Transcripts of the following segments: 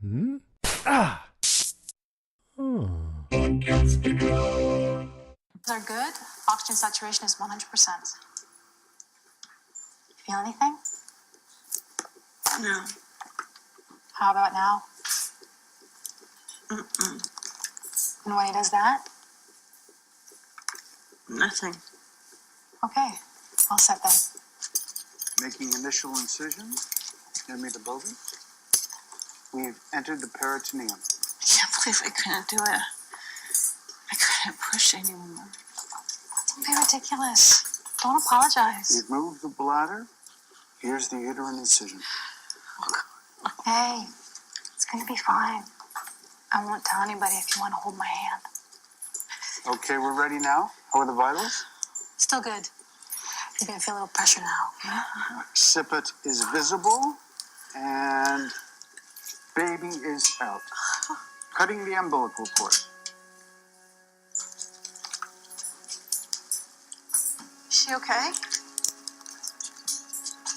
Hmm? Ah! Oh. They're good. Oxygen saturation is 100%. Feel anything? No. How about now? Mm-mm. And when he does that? Nothing. Okay. All set then. Making initial incision. Give me the bogey. We've entered the peritoneum. I can't believe I couldn't do it. I couldn't push anymore. Don't be ridiculous. Don't apologize. We've moved the bladder. Here's the uterine incision. Hey, it's going to be fine. I won't tell anybody if you want to hold my hand. Okay, we're ready now. How are the vitals? Still good. You're going to feel a little pressure now. Occiput is visible, and baby is out. Cutting the umbilical cord. Is she okay?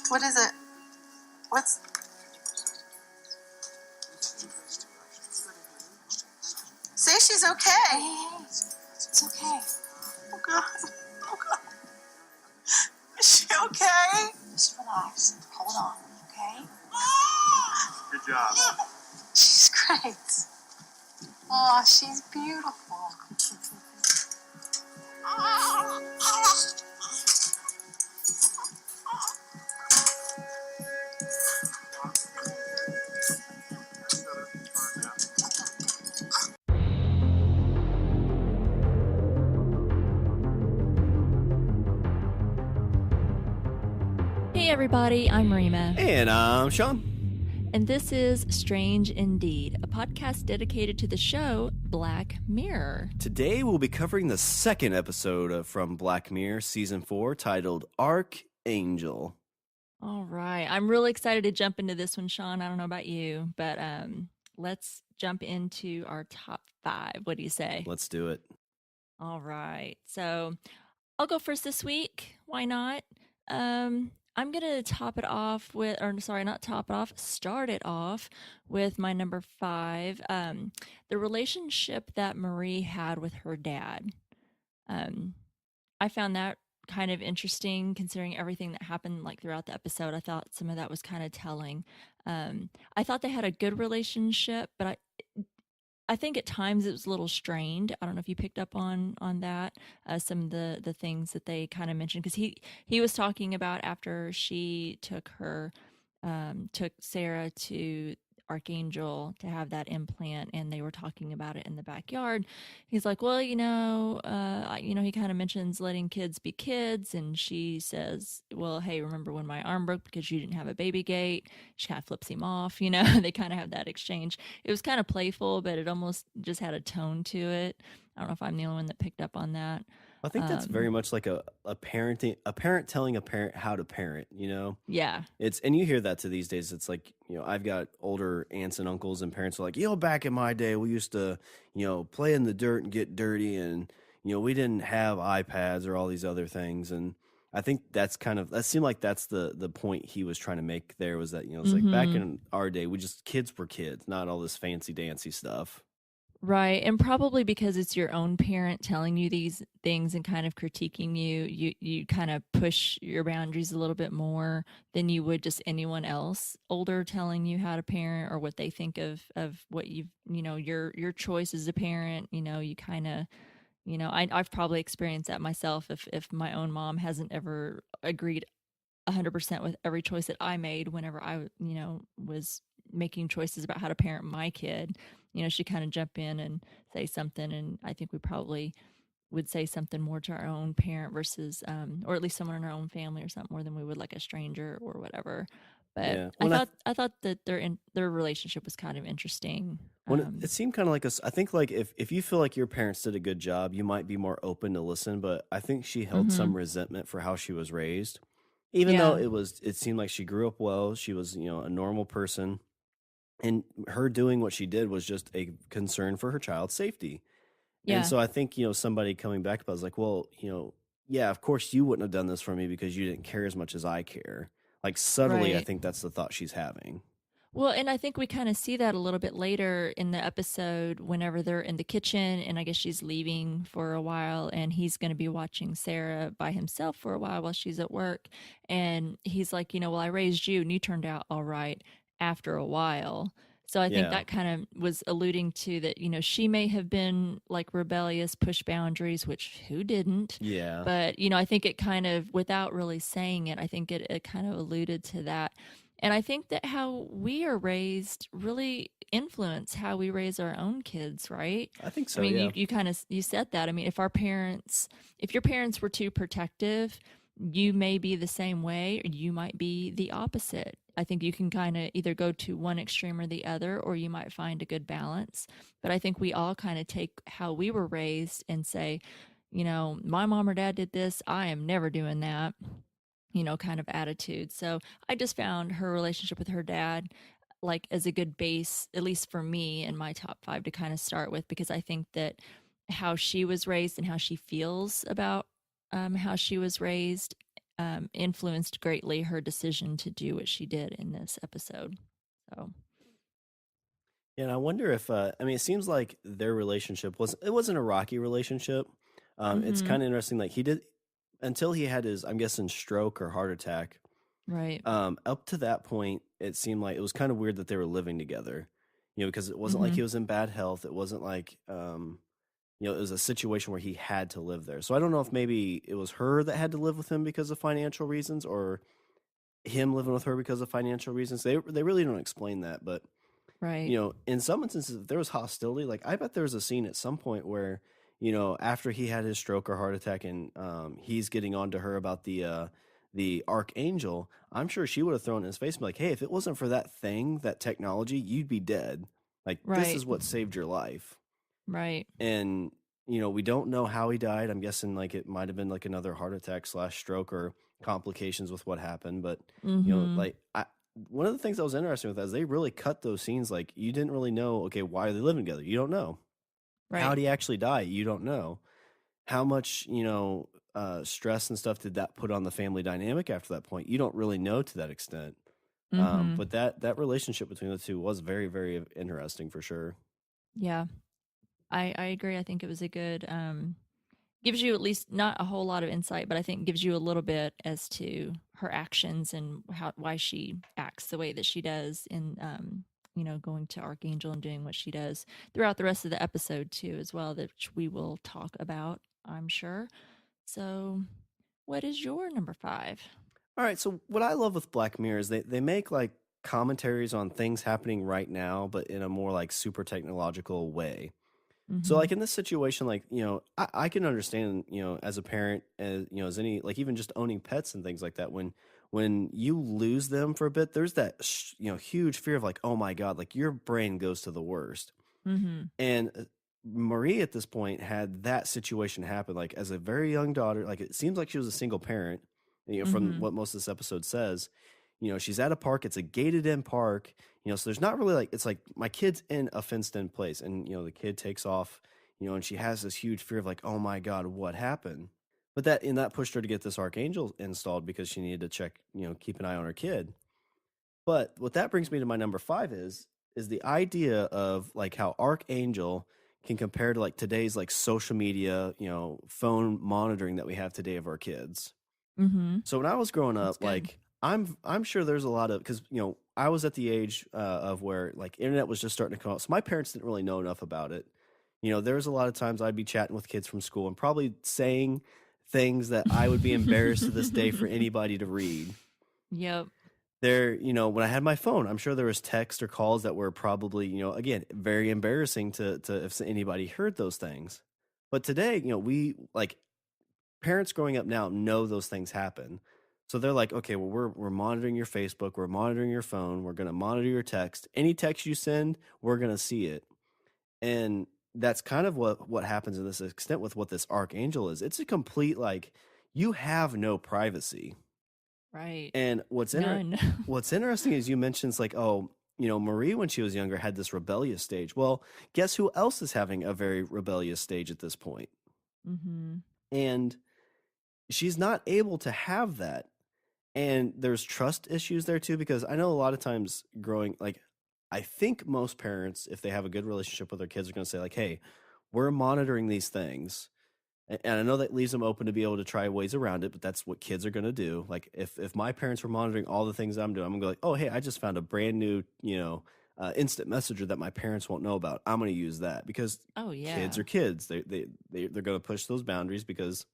What is it? What's... Say she's okay. Hey, it's okay. Oh, God. Oh, God. Is she okay? Just relax. Hold on, okay? Good job. She's great. Oh, she's beautiful. Hey everybody, I'm Rima, And I'm Shawn. and this is Strange Indeed, a podcast dedicated to the show Black Mirror. Today we'll be covering the second episode from Black Mirror Season 4 titled ArkAngel. All right, I'm really excited to jump into this one, Shawn. I don't know about you, but let's jump into our top 5. What do you say? Let's do it. All right, so I'll go first this week. Why not? I'm going to start it off with my number 5, the relationship that Marie had with her dad. I found that kind of interesting considering everything that happened like throughout the episode. I thought some of that was kind of telling. I thought they had a good relationship, but I think at times it was a little strained. I don't know if you picked up on that, some of the things that they kind of mentioned, because he was talking about after she took Sarah to ArkAngel to have that implant, and they were talking about it in the backyard. He's like, well, he kind of mentions letting kids be kids, and she says, well, hey, remember when my arm broke because you didn't have a baby gate? She kind of flips him off, they kind of have that exchange. It was kind of playful, but it almost just had a tone to it. I don't know if I'm the only one that picked up on that. I think that's very much like a parent telling a parent how to parent, Yeah. And you hear that to these days. It's like, I've got older aunts and uncles, and parents are like, back in my day, we used to, play in the dirt and get dirty, and, we didn't have iPads or all these other things. And I think that seemed like that's the point he was trying to make there, was that, it's like back in our day, kids were kids, not all this fancy dancy stuff. Right. And probably because it's your own parent telling you these things and kind of critiquing you kind of push your boundaries a little bit more than you would just anyone else older telling you how to parent or what they think of what your choice as a parent. You kind of, I've probably experienced that myself if my own mom hasn't ever agreed 100% with every choice that I made whenever I, was making choices about how to parent my kid. She kind of jump in and say something, and I think we probably would say something more to our own parent versus, or at least someone in our own family or something, more than we would like a stranger or whatever. But yeah. I thought that their relationship was kind of interesting. It seemed kind of like I think like if you feel like your parents did a good job, you might be more open to listen. But I think she held some resentment for how she was raised, even though it seemed like she grew up well. She was a normal person. And her doing what she did was just a concern for her child's safety. Yeah. And so I think, somebody coming back was like, well, yeah, of course you wouldn't have done this for me because you didn't care as much as I care. Like subtly, right. I think that's the thought she's having. Well, and I think we kind of see that a little bit later in the episode whenever they're in the kitchen and I guess she's leaving for a while and he's going to be watching Sarah by himself for a while she's at work. And he's like, well, I raised you and you turned out all right after a while. So I think Yeah. that kind of was alluding to that, she may have been like rebellious, push boundaries, which who didn't? Yeah. But, I think it kind of, without really saying it, I think it kind of alluded to that. And I think that how we are raised really influence how we raise our own kids, right? I think so. I mean, Yeah. you kind of you said that. I mean, if your parents were too protective, you may be the same way, or you might be the opposite. I think you can kind of either go to one extreme or the other, or you might find a good balance. But I think we all kind of take how we were raised and say, my mom or dad did this, I am never doing that, kind of attitude. So I just found her relationship with her dad like as a good base, at least for me in my top 5 to kind of start with, because I think that how she was raised and how she feels about how she was raised influenced greatly her decision to do what she did in this episode. So Yeah, and I wonder if I mean, it seems like their relationship wasn't a rocky relationship. It's mm-hmm. kind of interesting. Like he did until he had his, I'm guessing, stroke or heart attack. Right. Up to that point, it seemed like it was kind of weird that they were living together. Because it wasn't like Mm-hmm. he was in bad health. It wasn't like it was a situation where he had to live there. So I don't know if maybe it was her that had to live with him because of financial reasons, or him living with her because of financial reasons. They really don't explain that, but Right. in some instances, if there was hostility, like I bet there was a scene at some point where, after he had his stroke or heart attack and he's getting on to her about the ArkAngel, I'm sure she would have thrown it in his face and be like, hey, if it wasn't for that thing, that technology, you'd be dead. Like, this Right. is what saved your life. Right. And, we don't know how he died. I'm guessing like it might have been like another heart attack / stroke or complications with what happened. But, Mm-hmm. one of the things that was interesting with that is they really cut those scenes. Like you didn't really know, okay, why are they living together? You don't know. How Right. did he actually die? You don't know. How much, stress and stuff did that put on the family dynamic after that point? You don't really know to that extent. Mm-hmm. But that relationship between the two was very, very interesting for sure. Yeah. I agree. I think it was a good gives you at least not a whole lot of insight, but I think gives you a little bit as to her actions and why she acts the way that she does in going to ArkAngel and doing what she does throughout the rest of the episode too as well, that we will talk about, I'm sure. So what is your number 5? All right. So what I love with Black Mirror is they make like commentaries on things happening right now, but in a more like super technological way. So Mm-hmm. like in this situation, like, I can understand, as a parent, as as any, like even just owning pets and things like that, when you lose them for a bit, there's that huge fear of like, oh my God, like your brain goes to the worst. Mm-hmm. And Marie at this point had that situation happen, like as a very young daughter. Like it seems like she was a single parent, from Mm-hmm. what most of this episode says. She's at a park. It's a gated in park. So there's not really like, it's like my kid's in a fenced in place, and the kid takes off. And she has this huge fear of like, oh my God, what happened? But that pushed her to get this ArkAngel installed because she needed to check, keep an eye on her kid. But what that brings me to my number 5 is the idea of like how ArkAngel can compare to like today's like social media, phone monitoring that we have today of our kids. Mm-hmm. So when I was growing That's up, good. like I'm sure there's a lot of, because I was at the age of where like internet was just starting to come out, so my parents didn't really know enough about it. There was a lot of times I'd be chatting with kids from school and probably saying things that I would be embarrassed to this day for anybody to read. Yep. There, when I had my phone, I'm sure there was text or calls that were probably, again, very embarrassing to if anybody heard those things. But today, we like parents growing up now know those things happen. So they're like, okay, well, we're monitoring your Facebook, we're monitoring your phone, we're gonna monitor your text. Any text you send, we're gonna see it. And that's kind of what happens to this extent with what this ArkAngel is. It's a complete like you have no privacy. Right. And None. what's interesting is you mentioned like, oh, Marie when she was younger had this rebellious stage. Well, guess who else is having a very rebellious stage at this point? Mm-hmm. And she's not able to have that. And there's trust issues there too, because I know a lot of times growing, like, I think most parents, if they have a good relationship with their kids, are going to say, like, hey, we're monitoring these things. And I know that leaves them open to be able to try ways around it, but that's what kids are going to do. Like, if my parents were monitoring all the things I'm doing, I'm going to be like, oh, hey, I just found a brand new, instant messenger that my parents won't know about. I'm going to use that because Oh kids yeah. are kids. They're going to push those boundaries because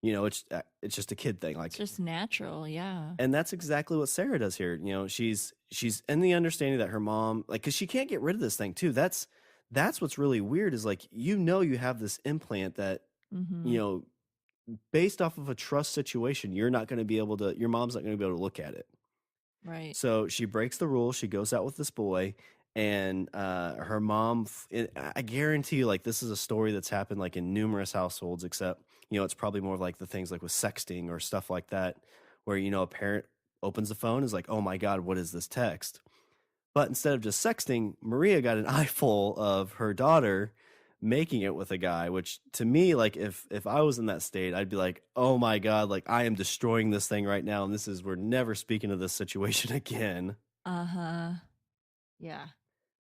it's just a kid thing. It's Like, just natural, yeah. and that's exactly what Sarah does here. She's in the understanding that her mom, like, because she can't get rid of this thing too. That's what's really weird is, like, you have this implant that you Mhm. know based off of a trust situation, your mom's not going to be able to look at it. Right. So she breaks the rule. She goes out with this boy, and her mom. I guarantee you, like, this is a story that's happened like in numerous households. Except, it's probably more of like the things like with sexting or stuff like that, where a parent opens the phone, is like, "Oh my God, what is this text?" But instead of just sexting, Maria got an eyeful of her daughter making it with a guy, which to me, like, if I was in that state, I'd be like, oh my God, like, I am destroying this thing right now, and we're never speaking of this situation again. Uh-huh. Yeah.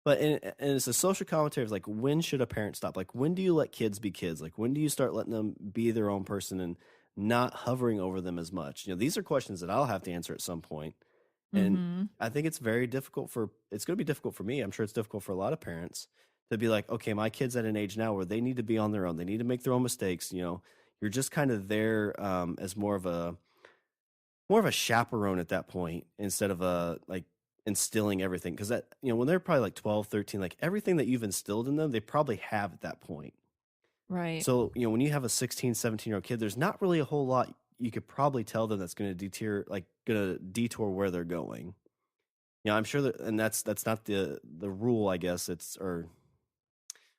But and it's a social commentary of, like, when should a parent stop? Like, when do you let kids be kids? Like, when do you start letting them be their own person and not hovering over them as much? These are questions that I'll have to answer at some point. And Mhm. I think it's going to be difficult for me. I'm sure it's difficult for a lot of parents to be like, okay, my kid's at an age now where they need to be on their own. They need to make their own mistakes. You're just kind of there as more of a chaperone at that point instead of like instilling everything. Cause that, when they're probably like 12, 13, like everything that you've instilled in them, they probably have at that point. Right. So, when you have a 16, 17-year-old kid, there's not really a whole lot you could probably tell them that's going to detour where they're going. I'm sure that, and that's not the rule, I guess.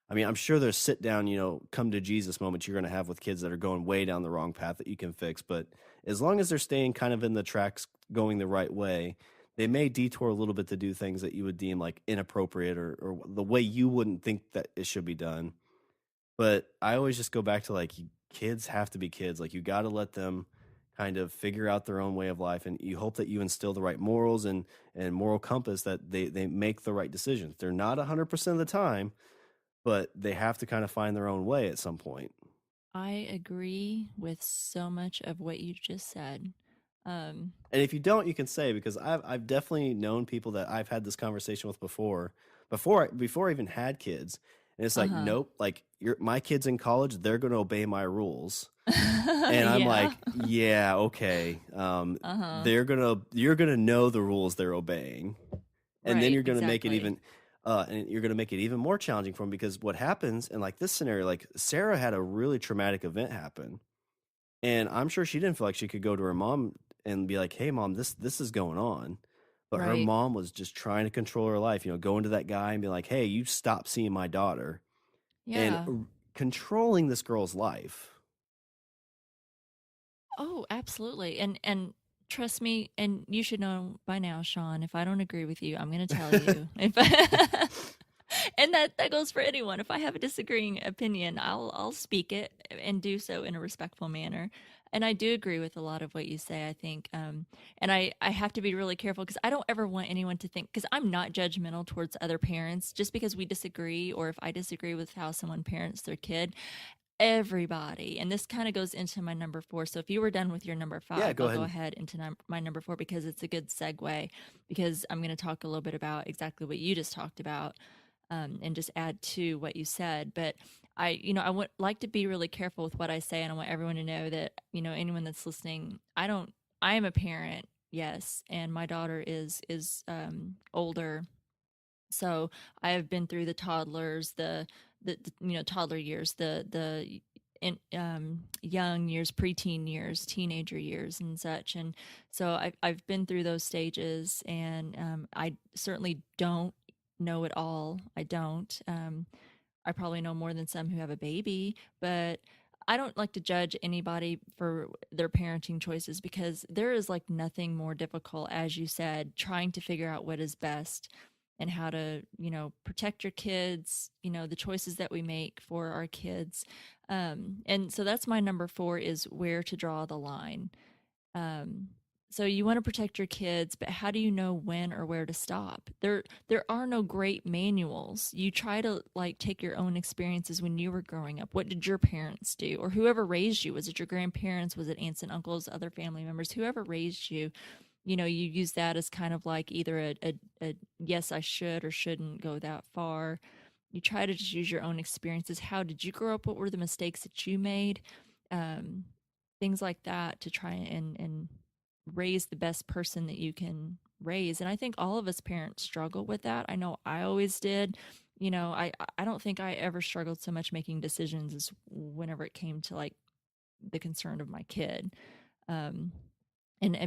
I'm sure there's sit down, come to Jesus moments you're going to have with kids that are going way down the wrong path that you can fix. But as long as they're staying kind of in the tracks going the right way, they may detour a little bit to do things that you would deem like inappropriate or the way you wouldn't think that it should be done. But I always just go back to, like, kids have to be kids. Like, you got to let them kind of figure out their own way of life, and you hope that you instill the right morals and moral compass that they make the right decisions. They're not 100% of the time, but they have to kind of find their own way at some point. I agree with so much of what you just said. Um, And if you don't, you can say, because I've definitely known people that I've had this conversation with before I even had kids, and it's like, uh-huh. nope, like, my kids in college, they're going to obey my rules. And I'm Yeah. like, yeah, okay. Uh-huh. You're gonna know the rules they're obeying, and then Right, you're gonna make it exactly. even, and you're gonna make it even more challenging for them, because what happens in, like, this scenario, like, Sarah had a really traumatic event happen, and I'm sure she didn't feel like she could go to her mom and be like, "Hey, mom, this is going on," but her Right. mom was just trying to control her life. Going to that guy and be like, "Hey, you stop seeing my daughter," and Yeah. controlling this girl's life. Oh, absolutely. And trust me, and you should know by now, Shawn, if I don't agree with you, I'm going to tell you. If and that goes for anyone. If I have a disagreeing opinion, I'll speak it and do so in a respectful manner. And I do agree with a lot of what you say, I think. And I have to be really careful because I don't ever want anyone to think, because I'm not judgmental towards other parents just because we disagree, or if I disagree with how someone parents their kid. Everybody, and this kind of goes into my number four. So if you were done with your number Yeah, five, go I'll go ahead. ahead into my number four, because it's a good segue, because I'm going to talk a little bit about exactly what you just talked about, and just add to what you said. But I would like to be really careful with what I say, and I want everyone to know that, anyone that's listening, I am a parent, yes, and my daughter is older, so I have been through the toddlers, the toddler years, the young years, preteen years, teenager years, and such. And so I've been through those stages, and I certainly don't know it all. I don't. I probably know more than some who have a baby, but I don't like to judge anybody for their parenting choices, because there is like nothing more difficult, as you said, trying to figure out what is best and how to, protect your kids, the choices that we make for our kids. And so that's my number four, is where to draw the line. Um, So you want to protect your kids, but how do you know when or where to stop? There are no great manuals. You try to like take your own experiences when you were growing up. What did your parents do? Or whoever raised you? Was it your grandparents? Was it aunts and uncles, other family members? Whoever raised you, you know, you use that as kind of like either a yes, I should or shouldn't go that far. You try to just use your own experiences. How did you grow up? What were the mistakes that you made? Um, Things like that to try and raise the best person that you can raise. And I think all of us parents struggle with that. I know I always did. You know, I don't think I ever struggled so much making decisions as whenever it came to like the concern of my kid. And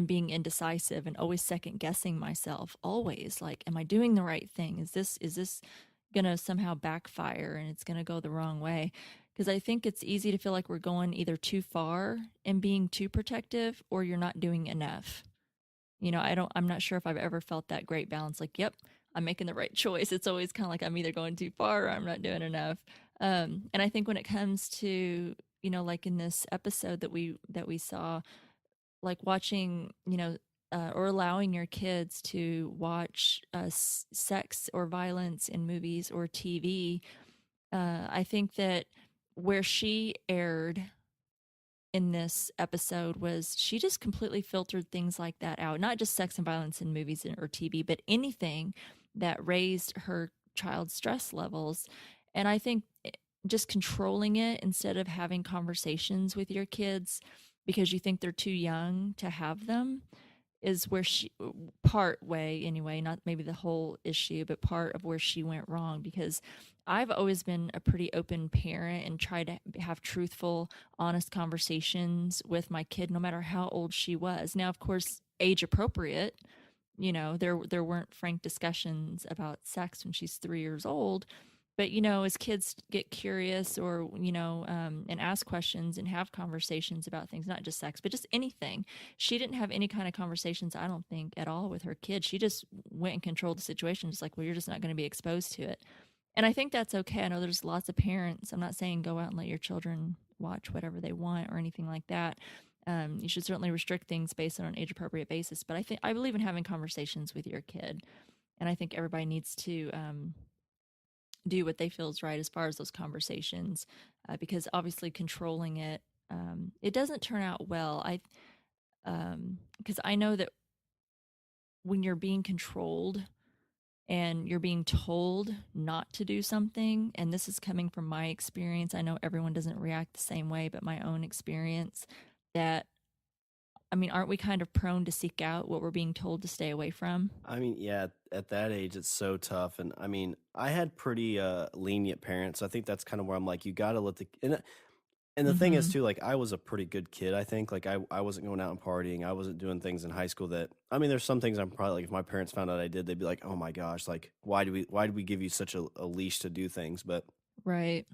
being indecisive and always second guessing myself, always like, am I doing the right thing? Is this gonna somehow backfire and it's gonna go the wrong way? Because I think it's easy to feel like we're going either too far and being too protective, or you're not doing enough. You know, I'm not sure if I've ever felt that great balance. Like, yep, I'm making the right choice. It's always kind of like I'm either going too far or I'm not doing enough. And I think when it comes to, you know, like in this episode that we saw, like watching, you know, or allowing your kids to watch sex or violence in movies or TV, I think that where she erred in this episode was she just completely filtered things like that out. Not just sex and violence in movies or TV, but anything that raised her child's stress levels. And I think just controlling it instead of having conversations with your kids because you think they're too young to have them is where she, part way anyway, not maybe the whole issue, but part of where she went wrong. Because I've always been a pretty open parent and tried to have truthful, honest conversations with my kid, no matter how old she was. Now, of course, age appropriate. You know, there weren't frank discussions about sex when she's 3 years old. But, you know, as kids get curious or, you know, and ask questions and have conversations about things, not just sex, but just anything. She didn't have any kind of conversations, I don't think, at all with her kids. She just went and controlled the situation. Just like, well, you're just not going to be exposed to it. And I think that's okay. I know there's lots of parents. I'm not saying go out and let your children watch whatever they want or anything like that. You should certainly restrict things based on an age appropriate basis. But I believe in having conversations with your kid. And I think everybody needs to do what they feel is right as far as those conversations, because obviously controlling it, it doesn't turn out well. Because I know that when you're being controlled and you're being told not to do something, and this is coming from my experience, I know everyone doesn't react the same way, but my own experience, that I mean, aren't we kind of prone to seek out what we're being told to stay away from? I mean, yeah, at that age, it's so tough. And I mean, I had pretty lenient parents. I think that's kind of where I'm like, you got to let the and the thing is Mm-hmm. too, like I was a pretty good kid. I think like I wasn't going out and partying. I wasn't doing things in high school that I mean, there's some things I'm probably like if my parents found out I did, they'd be like, oh my gosh, like why do we give you such a leash to do things? But Right.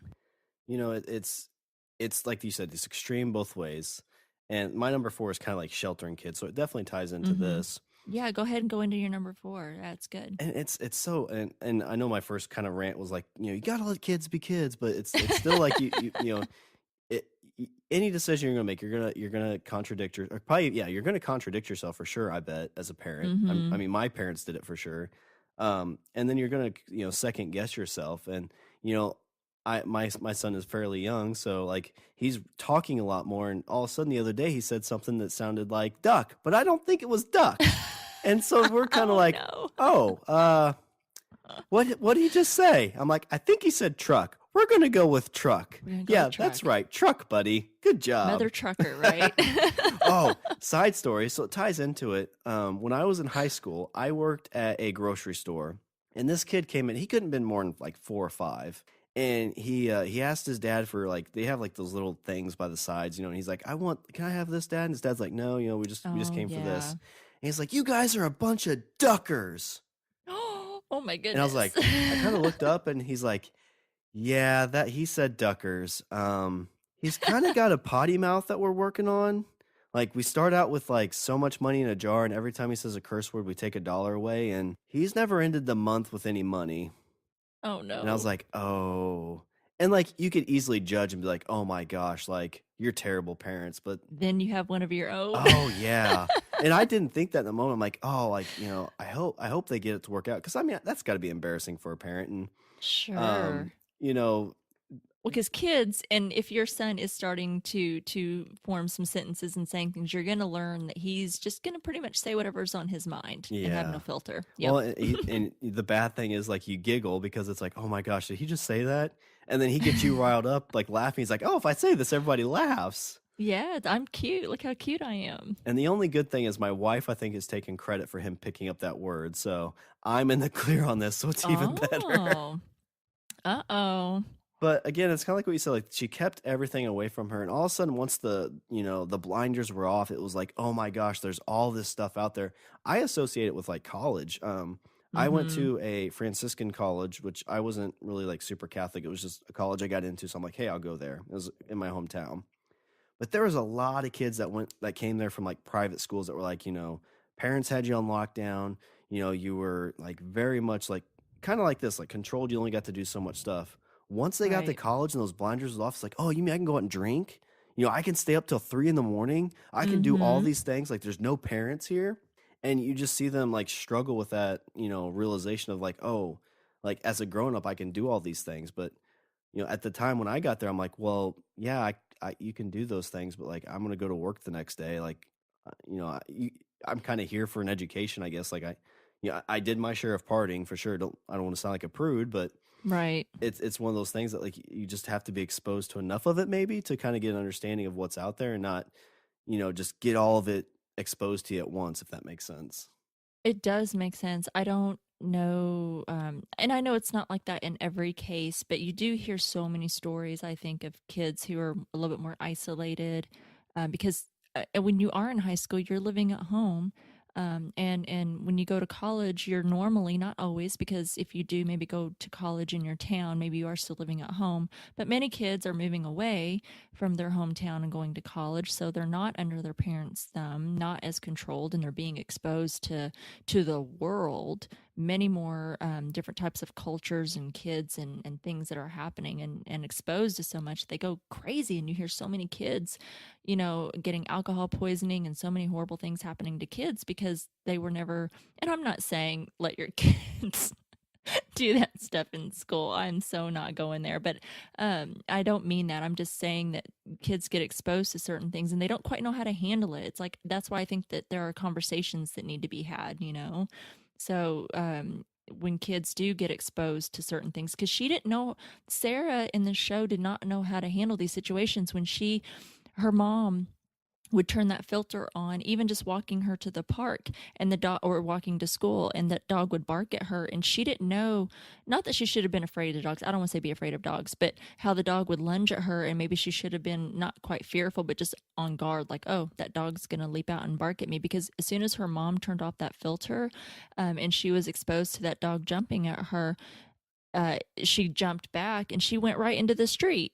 you know, it's like you said, it's extreme both ways. And my number 4 is kind of like sheltering kids, so it definitely ties into Mm-hmm. this. Yeah, go ahead and go into your number 4. That's good. And it's so and I know my first kind of rant was like, you know, you gotta let kids be kids, but it's still like you know it, any decision you're gonna make, you're gonna contradict your or probably yeah you're gonna contradict yourself for sure. I bet as a parent, Mm-hmm. I mean my parents did it for sure, and then you're gonna you know second guess yourself, and you know my son is fairly young, so like he's talking a lot more, and all of a sudden the other day he said something that sounded like duck, but I don't think it was duck. And so we're kind of Oh like, no. oh, what did he just say? I'm like, I think he said truck. We're gonna go with truck. We're gonna go Yeah, with that's truck. right, truck, buddy. Good job. Mother trucker, right? Oh, side story. So it ties into it. When I was in high school, I worked at a grocery store, and this kid came in. He couldn't have been more than like 4 or 5. And he asked his dad for like they have like those little things by the sides, you know. And he's like, can I have this, Dad? And his dad's like, no, you know, we just Oh came for this. yeah. And he's like, you guys are a bunch of duckers. Oh my And I was goodness. like, I kind of looked up, and he's like, yeah, that he said duckers. He's kind of got a potty mouth that we're working on. Like we start out with like so much money in a jar, and every time he says a curse word, we take $1 away, and he's never ended the month with any money. Oh And I was no. like, oh. And like you could easily judge and be like, oh my gosh, like you're terrible parents. But Then you have one of your own. oh yeah. And I didn't think that in the moment. I'm like, oh, like, I hope they get it to work out. Cause I mean, that's gotta be embarrassing for a parent. And, Sure. you know, Well, because kids, and if your son is starting to form some sentences and saying things, you're going to learn that he's just going to pretty much say whatever's on his mind and have no yeah. filter. Well, Yep. and the bad thing is like you giggle because it's like, oh my gosh, did he just say that? And then he gets you riled up, like laughing. He's like, oh, if I say this, everybody laughs. Yeah, I'm cute. Look how cute I am. And the only good thing is my wife, I think, has taken credit for him picking up that word. So I'm in the clear on this, so it's even better. Oh. Uh-oh. But again, it's kind of like what you said. Like she kept everything away from her, and all of a sudden, once the blinders were off, it was like, oh my gosh, there's all this stuff out there. I associate it with like college. I went Mm-hmm. to a Franciscan college, which I wasn't really like super Catholic. It was just a college I got into, so I'm like, hey, I'll go there. It was in my hometown. But there was a lot of kids that came there from like private schools that were like, parents had you on lockdown. You were like very much like kind of like this, like controlled. You only got to do so much stuff. Once they got to Right. college and those blinders was off, it's like, oh, you mean I can go out and drink? I can stay up till 3 a.m. I can do all Mm-hmm. these things. Like there's no parents here. And you just see them like struggle with that, realization of like, oh, like as a grown up, I can do all these things. But at the time when I got there, I'm like, well, yeah, you can do those things, but like, I'm gonna go to work the next day. Like, I'm kind of here for an education, I guess. Like, I did my share of partying for sure. I don't want to sound like a prude, but Right. it's one of those things that like you just have to be exposed to enough of it, maybe, to kind of get an understanding of what's out there, and not, just get all of it exposed to you at once, if that makes sense. It does make sense. I don't know, and I know it's not like that in every case, but you do hear so many stories, I think, of kids who are a little bit more isolated, because when you are in high school, you're living at home. And when you go to college, you're normally, not always, because if you do maybe go to college in your town, maybe you are still living at home. But many kids are moving away from their hometown and going to college, so they're not under their parents' thumb, not as controlled, and they're being exposed to the world, many more different types of cultures and kids and things that are happening, and exposed to so much, they go crazy. And you hear so many kids, getting alcohol poisoning and so many horrible things happening to kids because they were never. And I'm not saying let your kids do that stuff in school. I'm so not going there. But I don't mean that. I'm just saying that kids get exposed to certain things and they don't quite know how to handle it. It's like, that's why I think that there are conversations that need to be had. So when kids do get exposed to certain things, because she didn't know, Sarah in the show did not know how to handle these situations when her mom would turn that filter on, even just walking her to the park and the dog, or walking to school, and that dog would bark at her. And she didn't know, not that she should have been afraid of dogs. I don't want to say be afraid of dogs, but how the dog would lunge at her. And maybe she should have been not quite fearful, but just on guard, like, oh, that dog's going to leap out and bark at me. Because as soon as her mom turned off that filter, and she was exposed to that dog jumping at her, she jumped back and she went right into the street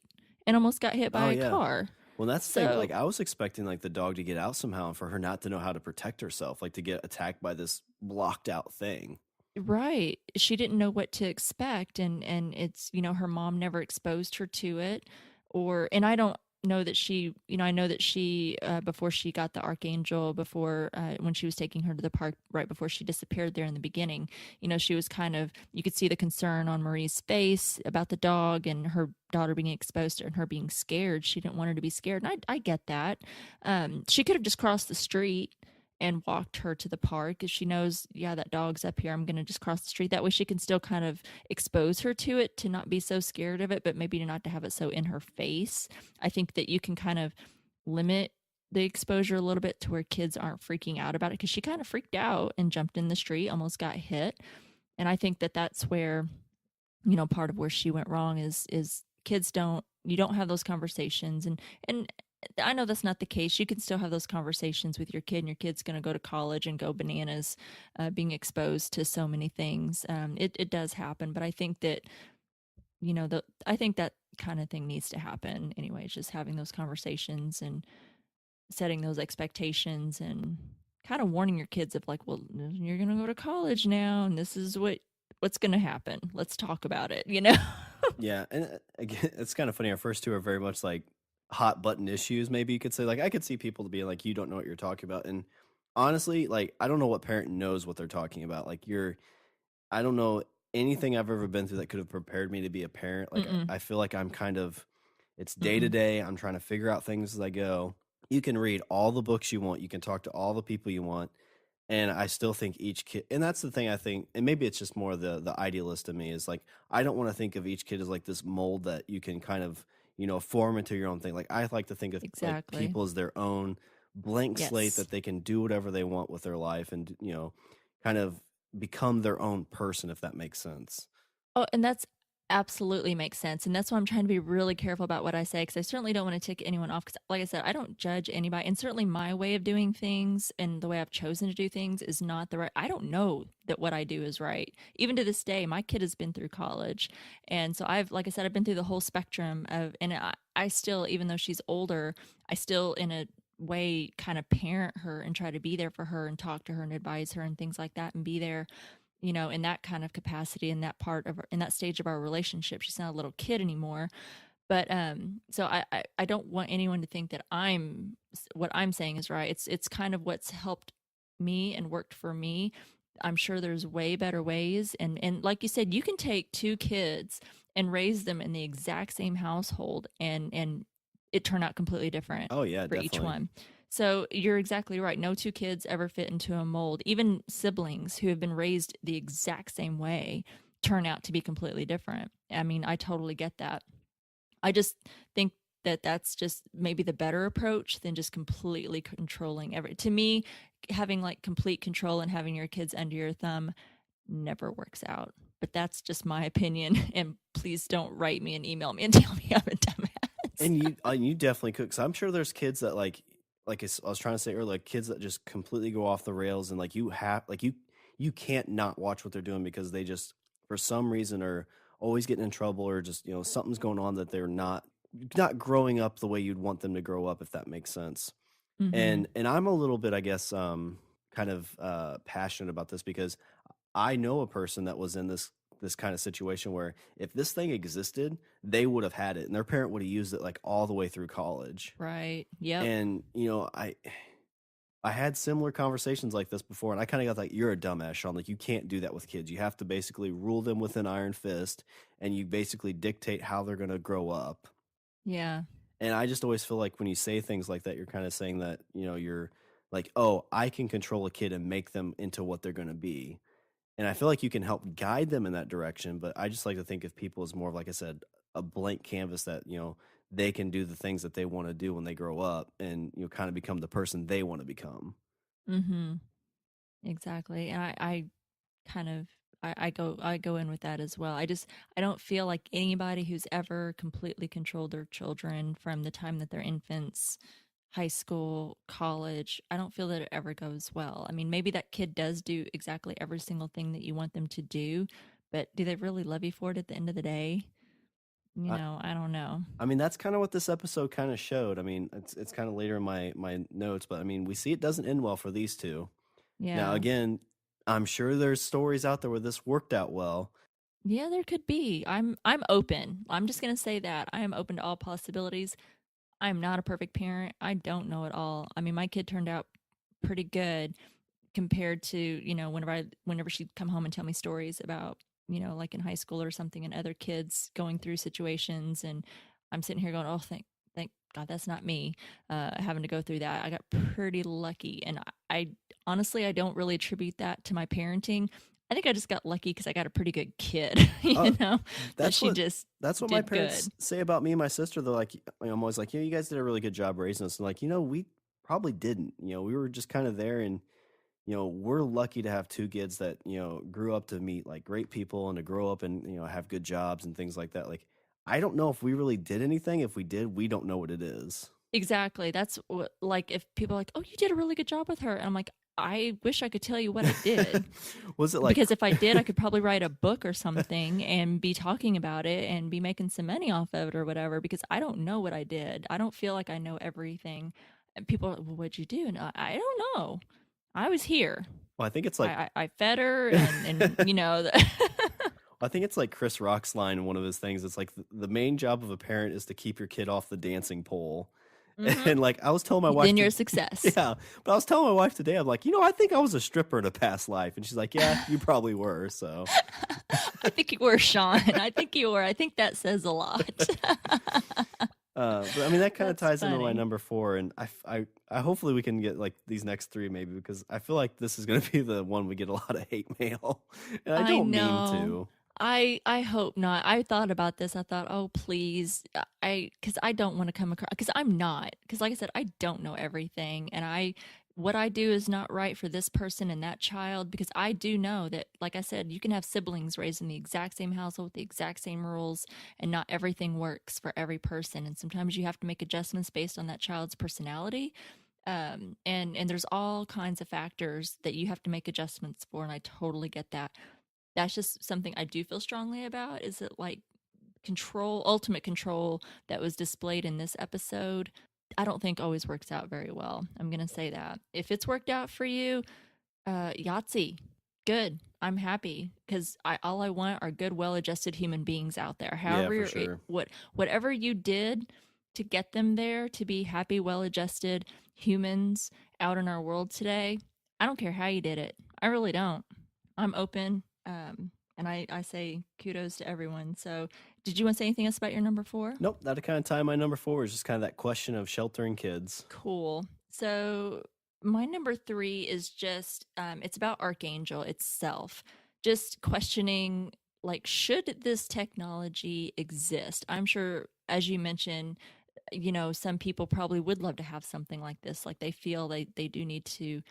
and almost got hit by Oh a yeah. car. Well, that's the thing. Like, So, I was expecting like the dog to get out somehow, and for her not to know how to protect herself, like to get attacked by this blocked out thing. right, she didn't know what to expect, and it's, her mom never exposed her to it. And I don't know that I know that she, before she got the ArkAngel, before, when she was taking her to the park right before she disappeared there in the beginning, she was kind of, you could see the concern on Marie's face about the dog and her daughter being exposed to it and her being scared. She didn't want her to be scared, and I get that. She could have just crossed the street and walked her to the park, because she knows, yeah, that dog's up here, I'm going to just cross the street. That way she can still kind of expose her to it, to not be so scared of it, but maybe not to have it so in her face. I think that you can kind of limit the exposure a little bit to where kids aren't freaking out about it, because she kind of freaked out and jumped in the street, almost got hit. And I think that that's where, part of where she went wrong is kids you don't have those conversations. And I know that's not the case. You can still have those conversations with your kid, and your kid's going to go to college and go bananas, being exposed to so many things. It does happen, but I think that, I think that kind of thing needs to happen anyway. Just having those conversations and setting those expectations, and kind of warning your kids of like, well, you're going to go to college now, and this is what's going to happen. Let's talk about it. Yeah, and again, it's kind of funny. Our first two are very much like hot button issues, maybe you could say. Like, I could see people being like, "You don't know what you're talking about," and honestly, like, I don't know what parent knows what they're talking about. Like, I don't know anything I've ever been through that could have prepared me to be a parent. Like, Mm-mm. I feel like I'm kind of, it's day to Mm-mm. day. I'm trying to figure out things as I go. You can read all the books you want. You can talk to all the people you want. And I still think each kid, and that's the thing I think, and maybe it's just more the idealist in me is like, I don't want to think of each kid as like this mold that you can kind of, form into your own thing. Like, I like to think of like Exactly. people as their own blank slate Yes. that they can do whatever they want with their life and, kind of become their own person, if that makes sense. Oh, and that's absolutely makes sense. And that's why I'm trying to be really careful about what I say because I certainly don't want to tick anyone off. Because, like I said, I don't judge anybody. And certainly my way of doing things and the way I've chosen to do things is not the right. I don't know that what I do is right. Even to this day, my kid has been through college. And so like I said, I've been through the whole spectrum of, and I still, even though she's older, I still, in a way, kind of parent her and try to be there for her and talk to her and advise her and things like that and be there in that kind of capacity in that part of in that stage of our relationship. She's not a little kid anymore. But so I don't want anyone to think that what I'm saying is right. It's kind of what's helped me and worked for me. I'm sure there's way better ways. And like you said, you can take two kids and raise them in the exact same household and it turn out completely different Oh yeah, for each definitely. one. So you're exactly right. No two kids ever fit into a mold. Even siblings who have been raised the exact same way turn out to be completely different. I mean, I totally get that. I just think that that's just maybe the better approach than just completely controlling every. To me, having like complete control and having your kids under your thumb never works out. But that's just my opinion. And please don't write me and email me and tell me I'm a dumbass. And you definitely could, because I'm sure there's kids that I was trying to say earlier, like kids that just completely go off the rails, and like you can't not watch what they're doing because they just for some reason are always getting in trouble, or just something's going on that they're not growing up the way you'd want them to grow up, if that makes sense. Mm-hmm. And I'm a little bit, I guess, kind of passionate about this because I know a person that was in this kind of situation where if this thing existed, they would have had it, and their parent would have used it like all the way through college. Right. Yep. And I had similar conversations like this before, and I kind of got like, you're a dumbass, Sean. Like, you can't do that with kids. You have to basically rule them with an iron fist, and you basically dictate how they're going to grow up. Yeah. And I just always feel like when you say things like that, you're kind of saying that, you're like, oh, I can control a kid and make them into what they're going to be. And I feel like you can help guide them in that direction. But I just like to think of people as more of, like I said, a blank canvas that, they can do the things that they want to do when they grow up and, kind of become the person they want to become. Mm-hmm. Exactly. And I kind of I go in with that as well. I don't feel like anybody who's ever completely controlled their children from the time that they're infants, high school, college, I don't feel that it ever goes well. I mean, maybe that kid does do exactly every single thing that you want them to do, but do they really love you for it at the end of the day? I, I don't know. I mean, that's kind of what this episode kind of showed. I mean, it's kind of later in my notes, but I mean, we see it doesn't end well for these two. Now, Yeah. again, I'm sure there's stories out there where this worked out well. Yeah, there could be. I'm open. I'm just going to say that. I am open to all possibilities. I'm not a perfect parent. I don't know it all. I mean, my kid turned out pretty good compared to, whenever she'd come home and tell me stories about, like in high school or something and other kids going through situations and I'm sitting here going, "Oh, thank God that's not me." Having to go through that. I got pretty lucky and I honestly I don't really attribute that to my parenting. I think I just got lucky because I got a pretty good kid, Uh, that that's she what just that's what my did parents good. say about me and my sister. They're like, I'm always like, you guys did a really good job raising us. And like, we probably didn't. We were just kind of there, and we're lucky to have two kids that grew up to meet like great people and to grow up and have good jobs and things like that. Like, I don't know if we really did anything. If we did, we don't know what it is. Exactly. That's what, like, if people are like, "Oh, you did a really good job with her," and I'm like, I wish I could tell you what I did. Was it like Because if I did, I could probably write a book or something and be talking about it and be making some money off of it or whatever, because I don't know what I did. I don't feel like I know everything. And people are like, "Well, what'd you do?" And I don't know. I was here. well, I think it's like I fed her and I think it's like Chris Rock's line in one of his things. It's like the main job of a parent is to keep your kid off the dancing pole. Mm-hmm. And like I was telling my wife, Then you're a success. yeah, but I was telling my wife today, I'm like, I think I was a stripper in a past life, and she's like, yeah, you probably were. So I think you were, Shawn. I think you were. I think that says a lot. but I mean, that kind of That's ties into my funny. number 4, and I hopefully we can get like these next 3 maybe, because I feel like this is going to be the one we get a lot of hate mail, and I I don't mean know. to. I hope not. I thought about this. I thought, oh please, because I don't want to come across, because I'm not, because like I said, I don't know everything, and what I do is not right for this person and that child, because I do know that, like I said, you can have siblings raised in the exact same household with the exact same rules, and not everything works for every person, and sometimes you have to make adjustments based on that child's personality. And there's all kinds of factors that you have to make adjustments for, and I totally get that. That's just something I do feel strongly about, is that like ultimate control that was displayed in this episode, I don't think always works out very well. I'm going to say that. If it's worked out for you, Yahtzee, good. I'm happy, because all I want are good, well-adjusted human beings out there. Yeah, However, for sure. whatever you did to get them there to be happy, well-adjusted humans out in our world today, I don't care how you did it. I really don't. I'm open, and I say kudos to everyone. So, did you want to say anything else about your number 4? Nope, that'd kind of tie my number 4 is just kind of that question of sheltering kids. Cool. So my number 3 is just it's about ArkAngel itself. Just questioning, like, should this technology exist? I'm sure, as you mentioned, some people probably would love to have something like this. Like, they feel they do need to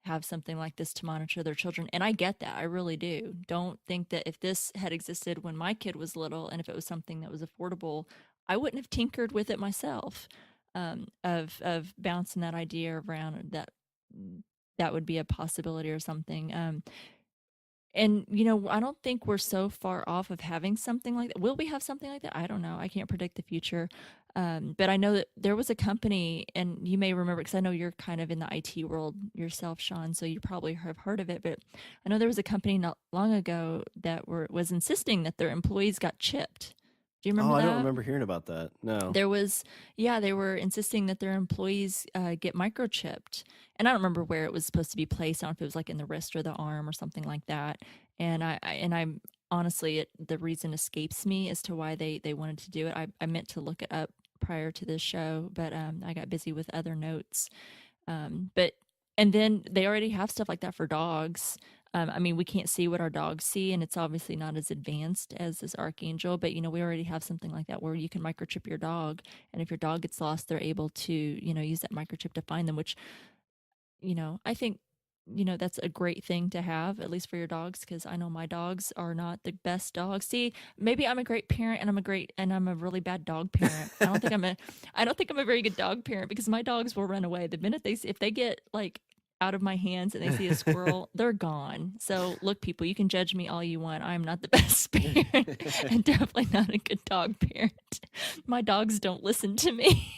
have something like this to monitor their children. And I get that. I really do. Don't think that if this had existed when my kid was little, and if it was something that was affordable, I wouldn't have tinkered with it myself, of bouncing that idea around, that would be a possibility or something. And I don't think we're so far off of having something like that. Will we have something like that? I don't know. I can't predict the future. But I know that there was a company, and you may remember, because I know you're kind of in the IT world yourself, Shawn, so you probably have heard of it. But I know there was a company not long ago that was insisting that their employees got chipped. Do you remember Oh, that? I don't remember hearing about that. No. There was, yeah, they were insisting that their employees get microchipped. And I don't remember where it was supposed to be placed. I don't know if it was like in the wrist or the arm or something like that. And I'm honestly, the reason escapes me as to why they wanted to do it. I meant to look it up prior to this show, but I got busy with other notes. And then they already have stuff like that for dogs. I mean, we can't see what our dogs see, and it's obviously not as advanced as this ArkAngel, but, we already have something like that where you can microchip your dog, and if your dog gets lost, they're able to, use that microchip to find them, which, I think, that's a great thing to have, at least for your dogs, because I know my dogs are not the best dogs. See, maybe I'm a great parent, and I'm a really bad dog parent. I don't think I'm a very good dog parent, because my dogs will run away the minute if they get like out of my hands and they see a squirrel, they're gone. So look, people, you can judge me all you want. I'm not the best parent, and definitely not a good dog parent. My dogs don't listen to me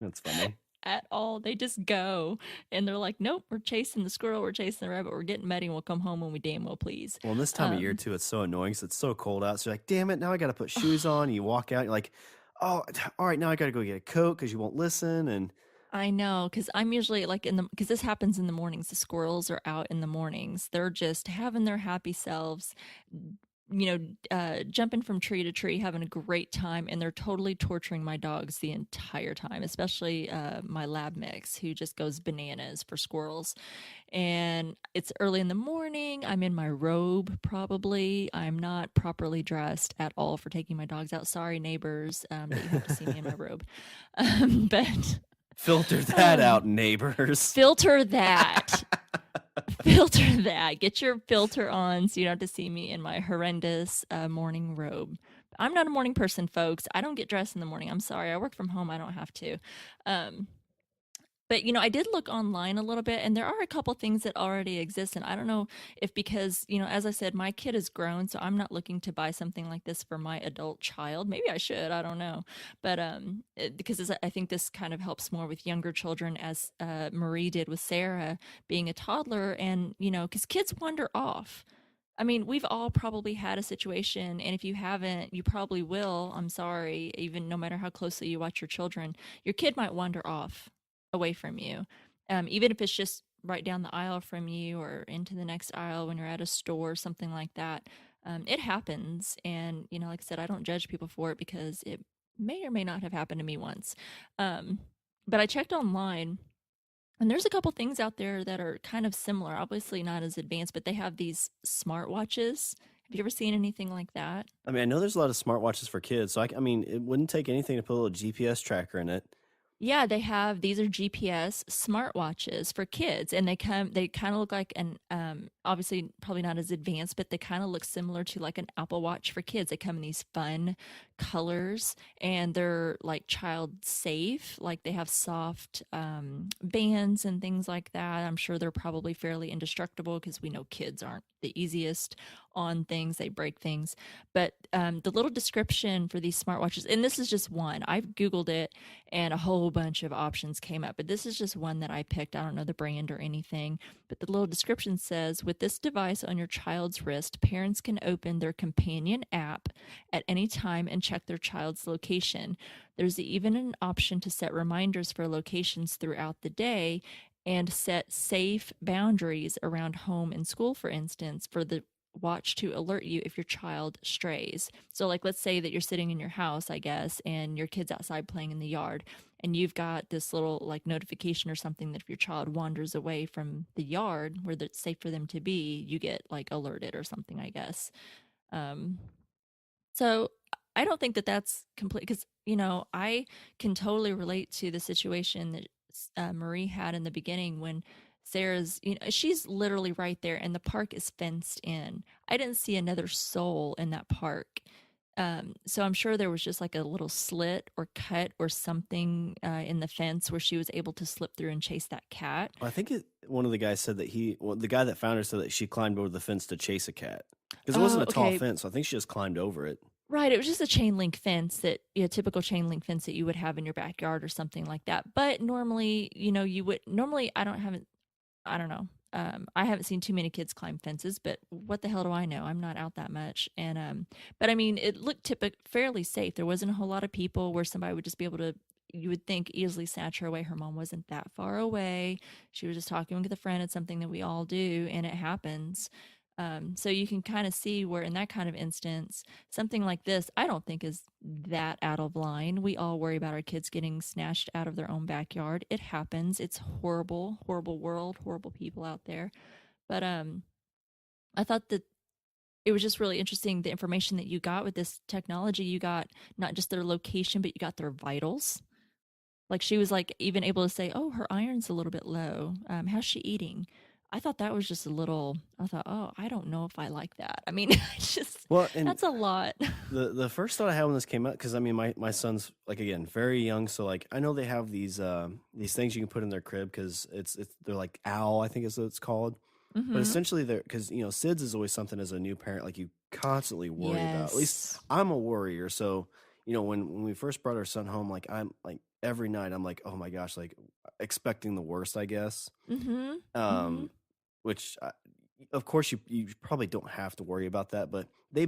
That's funny. at all. They just go, and they're like, nope, we're chasing the squirrel, we're chasing the rabbit, we're getting muddy, and we'll come home when we damn well please. Well, this time of year too, it's so annoying because it's so cold out. So you're like, damn it, now I got to put shoes on. You walk out, you're like, oh, all right, now I got to go get a coat because you won't listen. And I know, because I'm usually like because this happens in the mornings. The squirrels are out in the mornings. They're just having their happy selves, jumping from tree to tree, having a great time, and they're totally torturing my dogs the entire time, especially my lab mix, who just goes bananas for squirrels. And it's early in the morning. I'm in my robe, probably. I'm not properly dressed at all for taking my dogs out. Sorry, neighbors, that you have to see me in my robe. But filter that out, neighbors. Filter that. Filter that. Get your filter on so you don't have to see me in my horrendous morning robe. I'm not a morning person, folks. I don't get dressed in the morning. I'm sorry. I work from home. I don't have to. But, I did look online a little bit, and there are a couple things that already exist. And I don't know if because, as I said, my kid is grown, so I'm not looking to buy something like this for my adult child. Maybe I should. I don't know. But because I think this kind of helps more with younger children, as Marie did with Sarah being a toddler. And, because kids wander off. I mean, we've all probably had a situation, and if you haven't, you probably will. I'm sorry, even no matter how closely you watch your children, your kid might wander off away from you, even if it's just right down the aisle from you or into the next aisle when you're at a store, something like that. It happens, and like I said, I don't judge people for it because it may or may not have happened to me once. Um, but I checked online and there's a couple things out there that are kind of similar, obviously not as advanced, but they have these smartwatches. Have you ever seen anything like that? I mean, I know there's a lot of smartwatches for kids, so I mean, it wouldn't take anything to put a little GPS tracker in it. Yeah, they have these are GPS smartwatches for kids, and they kind of look like an obviously probably not as advanced, but they kind of look similar to like an Apple Watch for kids. They come in these fun colors, and they're like child safe. Like they have soft bands and things like that. I'm sure they're probably fairly indestructible because we know kids aren't the easiest on things; they break things. But the little description for these smartwatches, and this is just one. I've Googled it and a whole bunch of options came up, but this is just one that I picked. I don't know the brand or anything, but the little description says with this device on your child's wrist, parents can open their companion app at any time and check their child's location. There's even an option to set reminders for locations throughout the day and set safe boundaries around home and school, for instance, for the watch to alert you if your child strays. So, like, let's say that you're sitting in your house, I guess, and your kid's outside playing in the yard, and you've got this little like notification or something that if your child wanders away from the yard where it's safe for them to be, you get like alerted or something, I guess. Um, so I don't think that that's complete because, I can totally relate to the situation that Marie had in the beginning when Sarah's, she's literally right there and the park is fenced in. I didn't see another soul in that park. So I'm sure there was just like a little slit or cut or something in the fence where she was able to slip through and chase that cat. I think one of the guys said that the guy that found her said that she climbed over the fence to chase a cat because it wasn't Oh, a tall okay. fence. So I think she just climbed over it. Right, it was just a chain link fence that typical chain link fence that you would have in your backyard or something like that. But normally, you would normally I don't know. I haven't seen too many kids climb fences, but what the hell do I know? I'm not out that much. And but I mean, it looked fairly safe. There wasn't a whole lot of people where somebody would just be able to you would think easily snatch her away. Her mom wasn't that far away. She was just talking with a friend. It's something that we all do, and it happens. So you can kind of see where, in that kind of instance, something like this, I don't think is that out of line. We all worry about our kids getting snatched out of their own backyard. It happens. It's horrible, horrible world, horrible people out there. But I thought that it was just really interesting the information that you got with this technology. You got not just their location, but you got their vitals. Like she was like even able to say, "Oh, her iron's a little bit low. How's she eating?" I thought that was just a little. I thought, "Oh, I don't know if I like that." I mean, it's just Well, and that's a lot. the first thought I had when this came out, because I mean my son's like again very young, so like I know they have these things you can put in their crib because they're like owl, I think is what it's called. But Mm-hmm. essentially, they're because SIDS is always something as a new parent like you constantly worry about. At least Yes. I'm a worrier, so when we first brought our son home, like I'm like every night I'm like, oh my gosh, like expecting the worst, I guess. Mm-hmm. Mm-hmm. Um, which of course you probably don't have to worry about that, but they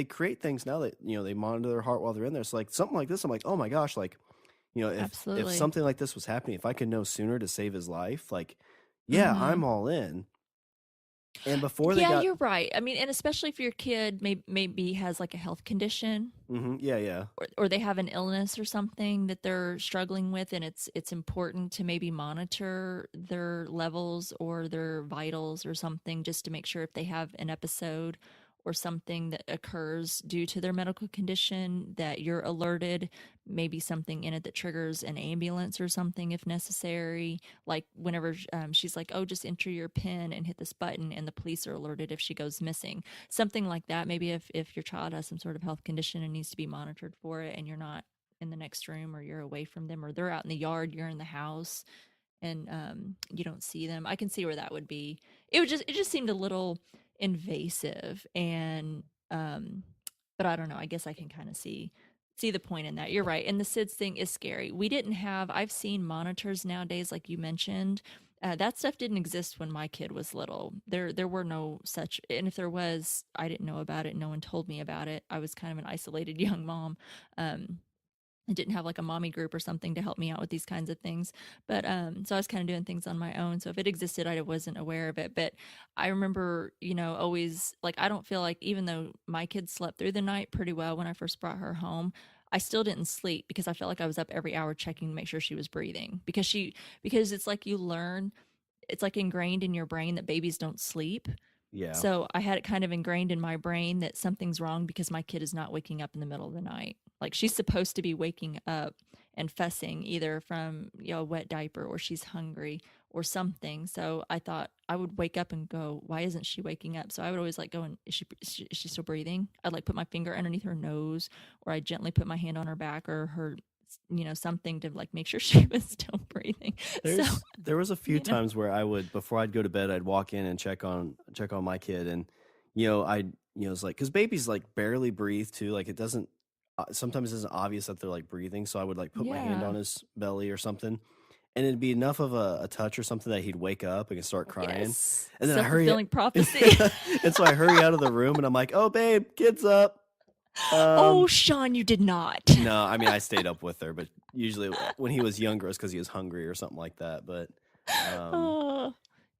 create things now that they monitor their heart while they're in there. So like something like this, I'm like, oh my gosh, like if Absolutely. something like this was happening, if I could know sooner to save his life, like yeah, Mm-hmm. I'm all in. And before they Yeah, got, you're right. I mean, and especially if your kid maybe has like a health condition yeah, yeah, or they have an illness or something that they're struggling with, and it's important to maybe monitor their levels or their vitals or something just to make sure if they have an episode or something that occurs due to their medical condition that you're alerted, maybe something in it that triggers an ambulance or something if necessary. Like whenever she's like, oh, just enter your pin and hit this button and the police are alerted if she goes missing, something like that. Maybe if your child has some sort of health condition and needs to be monitored for it and you're not in the next room or you're away from them or they're out in the yard, you're in the house, and you don't see them, I can see where that would be. It just seemed a little invasive, and but I don't know, I guess I can kind of see see the point in that. You're right. And the SIDS thing is scary. We didn't have, I've seen monitors nowadays, like you mentioned. That stuff didn't exist when my kid was little. There were no such, and if there was, I didn't know about it. No one told me about it. I was kind of an isolated young mom. I didn't have like a mommy group or something to help me out with these kinds of things. But so I was kind of doing things on my own. So if it existed, I wasn't aware of it. But I remember, always like, I don't feel like, even though my kid slept through the night pretty well when I first brought her home, I still didn't sleep because I felt like I was up every hour checking to make sure she was breathing, because it's like you learn, it's like ingrained in your brain that babies don't sleep. Yeah. So I had it kind of ingrained in my brain that something's wrong because my kid is not waking up in the middle of the night. Like, she's supposed to be waking up and fussing either from, a wet diaper, or she's hungry or something. So I thought I would wake up and go, why isn't she waking up? So I would always like go and, is she still breathing? I'd like put my finger underneath her nose, or I gently put my hand on her back or her, something to like make sure she was still breathing. There was a few times where I would, before I'd go to bed, I'd walk in and check on my kid, and it's like, because babies like barely breathe too, like it doesn't sometimes it isn't obvious that they're like breathing, so I would like put my hand Yeah. on his belly or something, and it'd be enough of a touch or something that he'd wake up and start crying, Yes. and then I hurry Self-fulfilling prophecy. and so I hurry out of the room, and I'm like, oh babe, kid's up. Oh, Shawn, you did not. No, I mean, I stayed up with her, but usually when he was younger, it's because he was hungry or something like that. But Oh,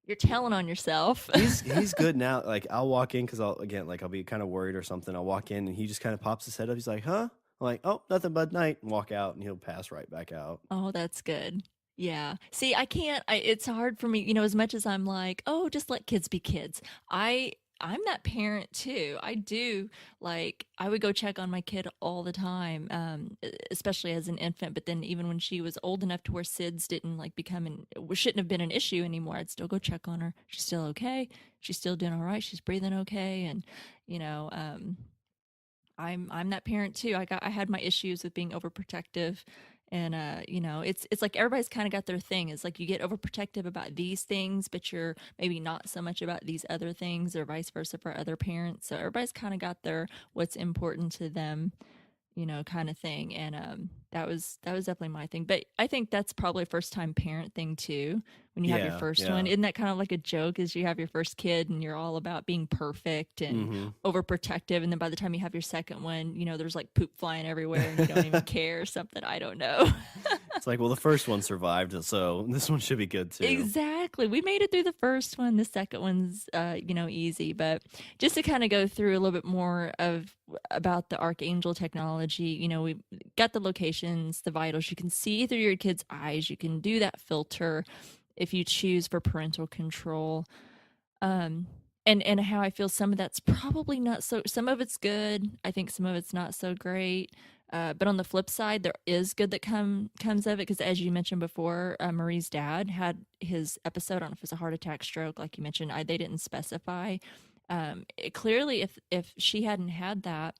you're telling on yourself. he's good now. Like, I'll walk in because I'll be kind of worried or something. I'll walk in and he just kind of pops his head up. He's like, "Huh?" I'm like, "Oh, nothing but night." And walk out, and he'll pass right back out. Oh, that's good. Yeah. See, I can't, it's hard for me, as much as I'm like, oh, just let kids be kids. I'm that parent too. I do, like, I would go check on my kid all the time, especially as an infant. But then even when she was old enough to where SIDS didn't like shouldn't have been an issue anymore, I'd still go check on her. She's still okay. She's still doing all right. She's breathing okay. And, you know, I'm that parent too. I had my issues with being overprotective, and it's like everybody's kind of got their thing. It's like you get overprotective about these things, but you're maybe not so much about these other things, or vice versa for other parents. So everybody's kind of got their what's important to them, kind of thing. And that was definitely my thing. But I think that's probably a first time parent thing too. When you have your first one, isn't that kind of like a joke? Is you have your first kid and you're all about being perfect and overprotective, and then by the time you have your second one, there's like poop flying everywhere and you don't even care or something. I don't know. It's like, well, the first one survived, so this one should be good too. Exactly. We made it through the first one. The second one's, easy. But just to kind of go through a little bit more about the ArkAngel technology, we got the locations, the vitals. You can see through your kid's eyes. You can do that filter if you choose for parental control. And how I feel some of that's probably not so, some of it's good. I think some of it's not so great. But on the flip side, there is good that comes of it, because as you mentioned before, Marie's dad had his episode. I don't know if it was a heart attack, stroke, like you mentioned. They didn't specify. Clearly, if she hadn't had that,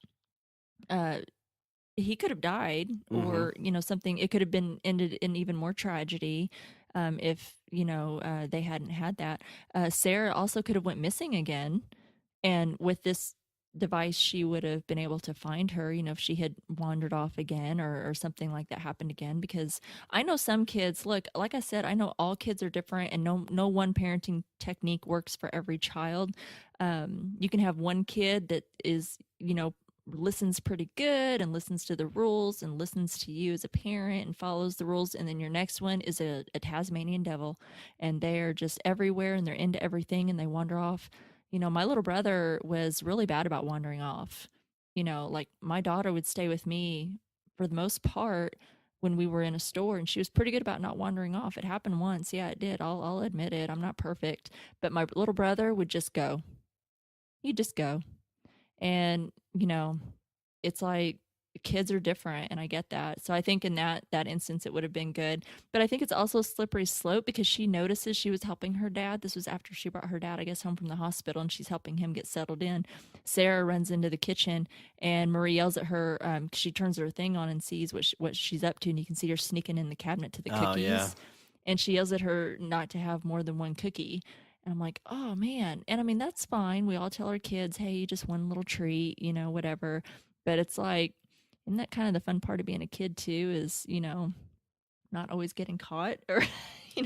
he could have died, or something. It could have been ended in even more tragedy. If they hadn't had that, Sarah also could have went missing again, and with this device she would have been able to find her, if she had wandered off again, or something like that happened again. Because I know some kids, look, like I said, I know all kids are different, and no one parenting technique works for every child. You can have one kid that is, listens pretty good and listens to the rules and listens to you as a parent and follows the rules, and then your next one is a Tasmanian devil, and they're just everywhere and they're into everything and they wander off. My little brother was really bad about wandering off. Like, my daughter would stay with me for the most part when we were in a store, and she was pretty good about not wandering off. It happened once. Yeah, it did. I'll admit it. I'm not perfect. But my little brother would just go. He'd just go. And, it's like kids are different, and I get that. So I think in that instance, it would have been good. But I think it's also a slippery slope, because she notices she was helping her dad. This was after she brought her dad, I guess, home from the hospital, and she's helping him get settled in. Sarah runs into the kitchen, and Marie yells at her. She turns her thing on and sees what she's up to, and you can see her sneaking in the cabinet to the cookies. Oh, yeah. And she yells at her not to have more than one cookie. And I'm like, oh, man. And I mean, that's fine. We all tell our kids, hey, just one little treat, whatever. But it's like, Isn't that kind of the fun part of being a kid too, is, not always getting caught, or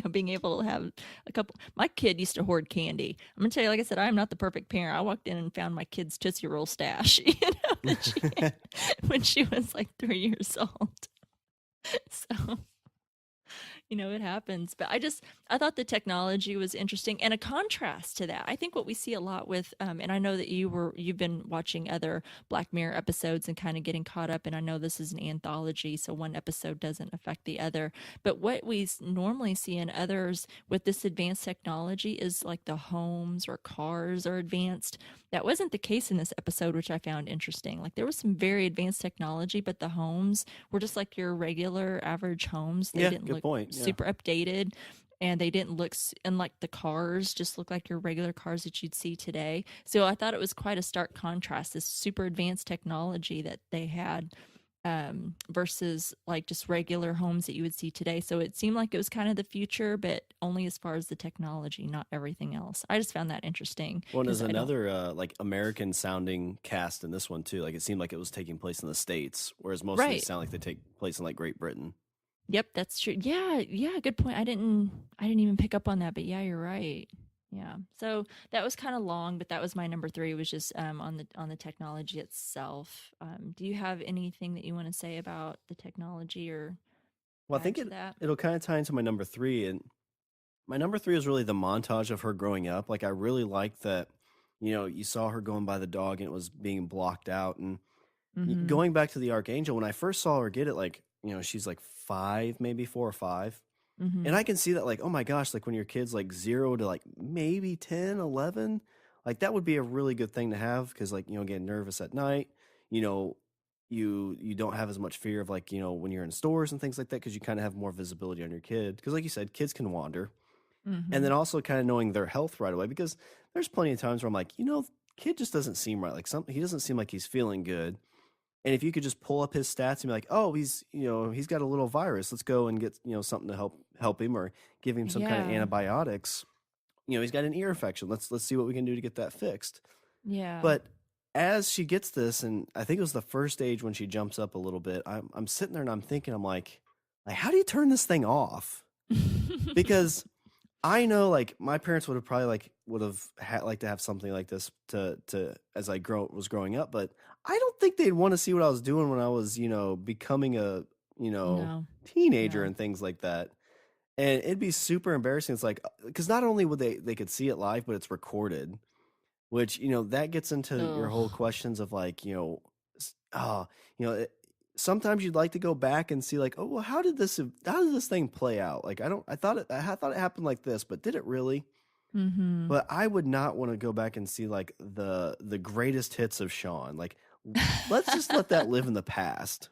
being able to have a couple. My kid used to hoard candy. I'm gonna tell you, like I said, I'm not the perfect parent. I walked in and found my kid's Tootsie Roll stash, that she had when she was like 3 years old. So, it happens. But I thought the technology was interesting, and a contrast to that. I think what we see a lot with, and I know that you've been watching other Black Mirror episodes and kind of getting caught up. And I know this is an anthology, so one episode doesn't affect the other. But what we normally see in others with this advanced technology is like the homes or cars are advanced. That wasn't the case in this episode, which I found interesting. Like there was some very advanced technology, but the homes were just like your regular average homes. They Yeah, didn't good look point. Yeah. super updated, and they didn't look and like the cars just look like your regular cars that you'd see today. So I thought it was quite a stark contrast, this super advanced technology that they had, versus like just regular homes that you would see today. So it seemed like it was kind of the future, but only as far as the technology, not everything else. I just found that interesting. Well, and there's 'Cause I don't. another like American sounding cast in this one too. Like it seemed like it was taking place in the States, whereas most of these Right. sound like they take place in like Great Britain. Yep, that's true. Yeah, good point. I didn't even pick up on that, but yeah, you're right. Yeah. So that was kind of long, but that was my number 3, was just on the technology itself. Do you have anything that you want to say about the technology or Well, I add think to that? it'll kind of tie into my number 3, and my number 3 is really the montage of her growing up. Like I really liked that, you saw her going by the dog and it was being blocked out, and Mm-hmm. going back to the ArkAngel, when I first saw her get it, like, she's like 5, maybe 4 or 5. Mm-hmm. And I can see that, like, oh my gosh, like when your kid's like 0 to like maybe 10, 11, like that would be a really good thing to have because, like, getting nervous at night, you know, you don't have as much fear of like, when you're in stores and things like that because you kind of have more visibility on your kid. Because, like you said, kids can wander. And Mm-hmm. then also kind of knowing their health right away because there's plenty of times where I'm like, kid just doesn't seem right. Like, he doesn't seem like he's feeling good. And if you could just pull up his stats and be like, oh, he's got a little virus. Let's go and get, something to help him or give him some kind of Yeah. antibiotics. He's got an ear infection. Let's see what we can do to get that fixed. Yeah. But as she gets this, and I think it was the first stage when she jumps up a little bit, I'm sitting there and I'm thinking, I'm like, how do you turn this thing off? Because I know, like, my parents would have probably liked to have something like this to as I was growing up, but I don't think they'd want to see what I was doing when I was, becoming a, No. teenager No. and things like that. And it'd be super embarrassing. It's like, because not only would they could see it live, but it's recorded, which, that gets into your whole Ugh. questions of like, s- ah, you know, it, sometimes you'd like to go back and see like, oh, well, how did this thing play out? Like, I thought it happened like this, but did it really? Mm-hmm. But I would not want to go back and see like the greatest hits of Shawn. Like, let's just let that live in the past.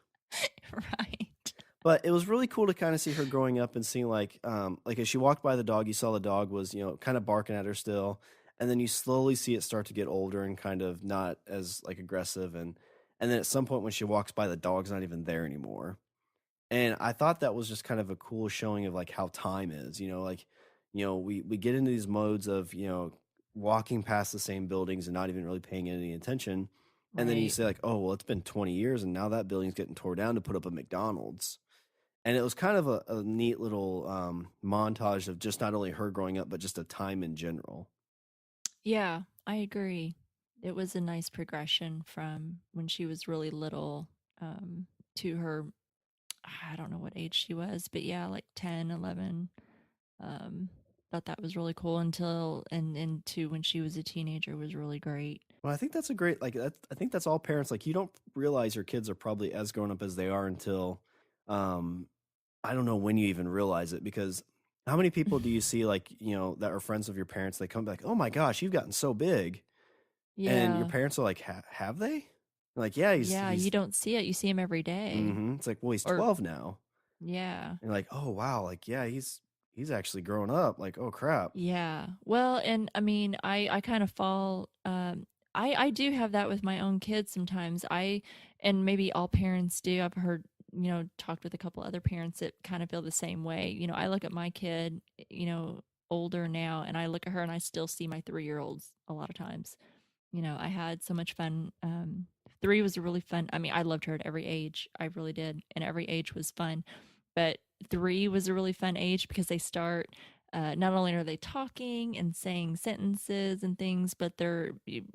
Right. But it was really cool to kind of see her growing up and seeing like as she walked by the dog, you saw the dog was, kind of barking at her still. And then you slowly see it start to get older and kind of not as like aggressive. And then at some point when she walks by, the dog's not even there anymore. And I thought that was just kind of a cool showing of like how time is, like, we get into these modes of, walking past the same buildings and not even really paying any attention. And then you Right. say like, oh, well, it's been 20 years and now that building's getting tore down to put up a McDonald's. And it was kind of a neat little montage of just not only her growing up, but just a time in general. Yeah, I agree. It was a nice progression from when she was really little, to her, I don't know what age she was, but yeah, like 10, 11. Um, thought that was really cool until and into when she was a teenager was really great. Well, I think that's a great, like, I think that's all parents, like, you don't realize your kids are probably as grown up as they are until, um, I don't know when you even realize it because how many people do you see, like, that are friends of your parents? They come back, oh my gosh, you've gotten so big. And your Yeah. parents are like, have they? Like, yeah, Yeah, you he's, don't see it. You see him every day. it's like, well, he's Or 12 now. yeah. And you're like, oh, wow. Like, yeah, he's actually grown up. Like, oh crap. Yeah. Well, and I mean, I kind of fall, I do have that with my own kids sometimes. And maybe all parents do. I've heard, talked with a couple other parents that kind of feel the same way. I look at my kid, older now, and I look at her and I still see my 3-year-olds a lot of times. I had so much fun 3 was a really fun. I mean, I loved her at every age. I really did, and every age was fun. But 3 was a really fun age because they start. Not only are they talking and saying sentences and things, but they're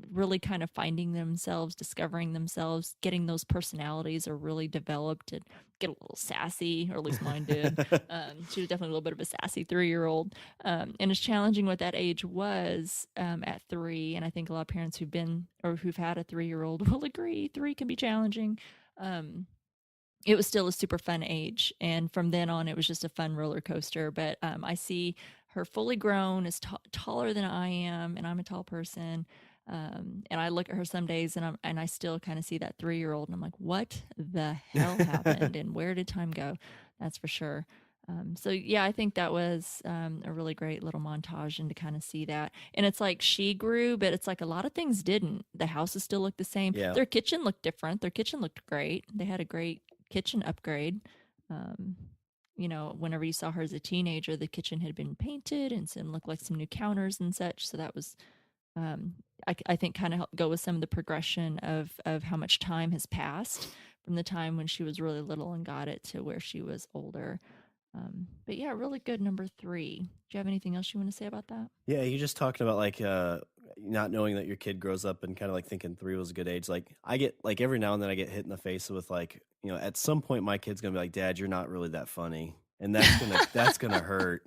really kind of finding themselves, discovering themselves, getting those personalities are really developed and get a little sassy, or at least mine did. She was definitely a little bit of a sassy 3-year-old. And as challenging what that age was at 3, and I think a lot of parents who've been or who've had a 3-year-old will agree, 3 can be challenging. It was still a super fun age. And from then on, it was just a fun roller coaster. But I see her fully grown, is taller than I am, and I'm a tall person. And I look at her some days, and I still kind of see that 3-year-old, and I'm like, what the hell happened, and where did time go? That's for sure. So yeah, I think that was a really great little montage, and to kind of see that. And it's like she grew, but it's like a lot of things didn't. The houses still looked the same. Yeah. Their kitchen looked different. Their kitchen looked great. They had a great kitchen upgrade. Whenever you saw her as a teenager, the kitchen had been painted and some looked like some new counters and such. So that was, I think, kind of helped go with some of the progression of how much time has passed from the time when she was really little and got it to where she was older. But yeah, really good number 3. Do you have anything else you want to say about that? Yeah, you just talking about like not knowing that your kid grows up and kind of like thinking 3 was a good age. Like I get like every now and then I get hit in the face with like, at some point my kid's gonna be like, Dad, you're not really that funny, and that's gonna hurt.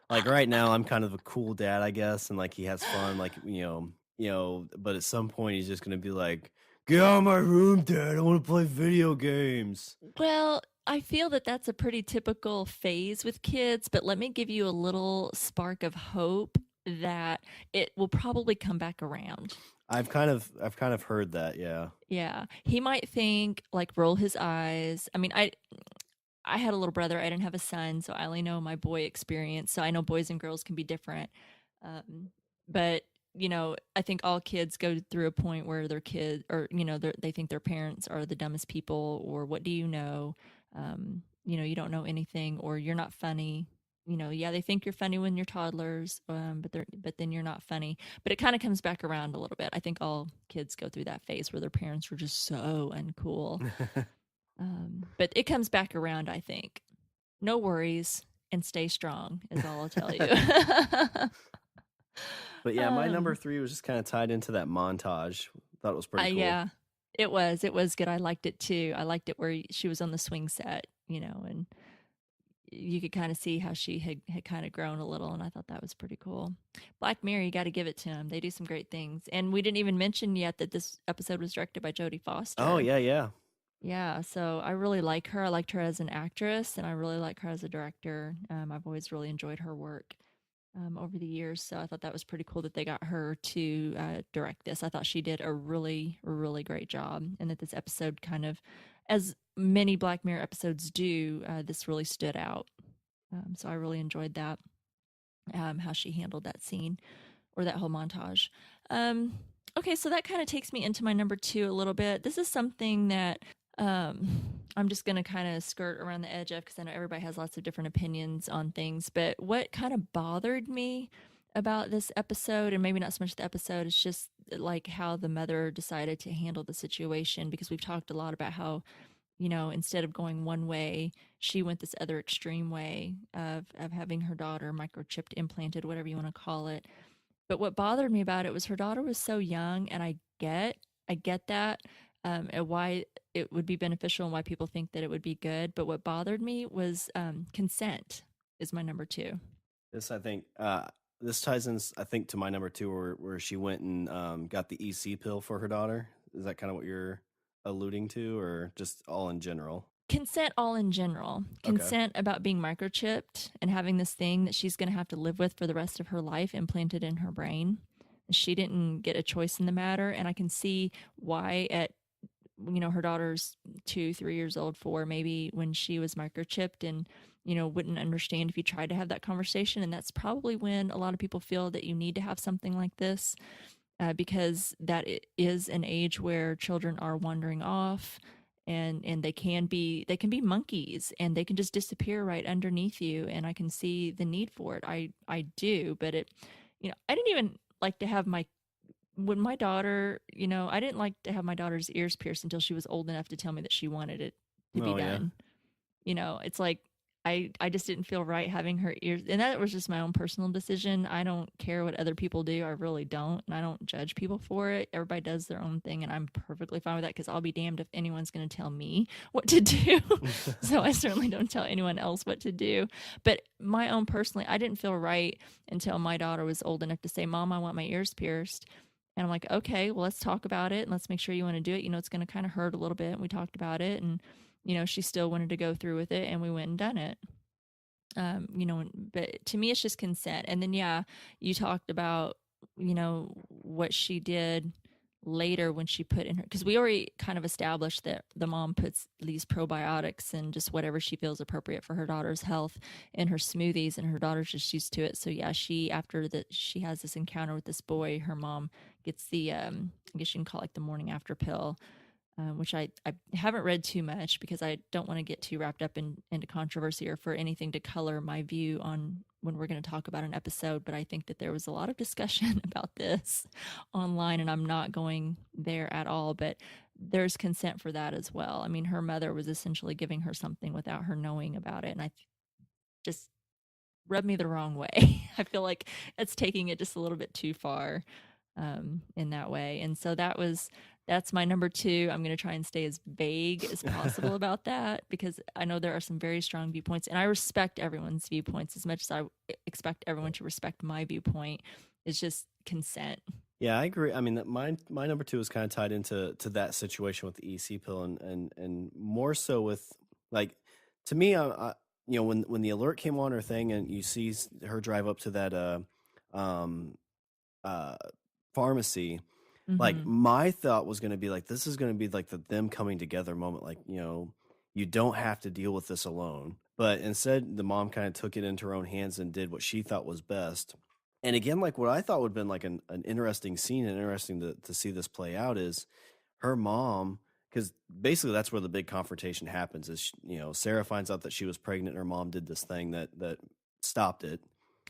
Like right now I'm kind of a cool dad, I guess, and like he has fun, like but at some point he's just gonna be like, get out of my room, Dad, I want to play video games. Well, I feel that that's a pretty typical phase with kids, but let me give you a little spark of hope that it will probably come back around. I've kind of heard that, yeah. Yeah. He might think, like, roll his eyes. I mean, I had a little brother. I didn't have a son, so I only know my boy experience. So I know boys and girls can be different. But I think all kids go through a point where their kid, or they think their parents are the dumbest people, or what do you know? You don't know anything, or you're not funny. Yeah, they think you're funny when you're toddlers, but then you're not funny. But it kind of comes back around a little bit. I think all kids go through that phase where their parents were just so uncool. But it comes back around, I think. No worries, and stay strong is all I'll tell you. But yeah, my number 3 was just kind of tied into that montage. Thought it was pretty cool. Yeah, it was good. I liked it too. I liked it where she was on the swing set, and you could kind of see how she had kind of grown a little, and I thought that was pretty cool. Black Mirror, you got to give it to them. They do some great things. And we didn't even mention yet that this episode was directed by Jodie Foster. Oh, yeah. Yeah, so I really like her. I liked her as an actress, and I really like her as a director. I've always really enjoyed her work over the years, so I thought that was pretty cool that they got her to direct this. I thought she did a really, really great job, and that this episode kind of, as many Black Mirror episodes do, this really stood out. So I really enjoyed that, how she handled that scene, or that whole montage. Okay, so that kind of takes me into my number 2 a little bit. This is something that I'm just going to kind of skirt around the edge of, because I know everybody has lots of different opinions on things. But what kind of bothered me about this episode, and maybe not so much the episode, it's just like how the mother decided to handle the situation, because we've talked a lot about how, instead of going one way, she went this other extreme way of having her daughter microchipped, implanted, whatever you want to call it. But what bothered me about it was her daughter was so young, and I get that, and why it would be beneficial and why people think that it would be good. But what bothered me was consent is my number 2. This, I think, this ties in, I think, to my number 2, where she went and got the EC pill for her daughter. Is that kind of what you're alluding to, or just all in general? Consent all in general. Consent about being microchipped and having this thing that she's going to have to live with for the rest of her life implanted in her brain. She didn't get a choice in the matter, and I can see why at her daughter's 2, 3 years old, 4 maybe, when she was microchipped, and wouldn't understand if you tried to have that conversation. And that's probably when a lot of people feel that you need to have something like this, because that is an age where children are wandering off, and they can be monkeys, and they can just disappear right underneath you. And I can see the need for it. I do, but I didn't even like to have my when my daughter, I didn't like to have my daughter's ears pierced until she was old enough to tell me that she wanted it to be Oh yeah. done. It's like I just didn't feel right having her ears, and that was just my own personal decision. I don't care what other people do. I really don't, and I don't judge people for it. Everybody does their own thing, and I'm perfectly fine with that because I'll be damned if anyone's going to tell me what to do. So I certainly don't tell anyone else what to do. But my own personally, I didn't feel right until my daughter was old enough to say, "Mom, I want my ears pierced." And I'm like, okay, well, let's talk about it and let's make sure you want to do it. It's going to kind of hurt a little bit. And we talked about it, and she still wanted to go through with it, and we went and done it. But to me, it's just consent. And then, yeah, you talked about, what she did later when she put in her, because we already kind of established that the mom puts these probiotics and just whatever she feels appropriate for her daughter's health in her smoothies, and her daughter's just used to it. So yeah, after that, she has this encounter with this boy, her mom gets the, I guess you can call it like the morning after pill, which I haven't read too much because I don't want to get too wrapped up into controversy or for anything to color my view on when we're going to talk about an episode. But I think that there was a lot of discussion about this online, and I'm not going there at all. But there's consent for that as well. I mean, her mother was essentially giving her something without her knowing about it. And I just rubbed me the wrong way. I feel like it's taking it just a little bit too far in that way. And so that's my number 2. I'm going to try and stay as vague as possible about that because I know there are some very strong viewpoints, and I respect everyone's viewpoints as much as I expect everyone to respect my viewpoint. It's just consent. Yeah, I agree. I mean, my number 2 is kind of tied into that situation with the EC pill, and more so with, like, to me, I when the alert came on her thing, and you see her drive up to that pharmacy. Like, Mm-hmm. my thought was going to be like, this is going to be like them coming together moment. Like, you don't have to deal with this alone. But instead, the mom kind of took it into her own hands and did what she thought was best. And again, like what I thought would have been like an interesting scene and interesting to see this play out is her mom, because basically that's where the big confrontation happens is, Sarah finds out that she was pregnant and her mom did this thing that stopped it.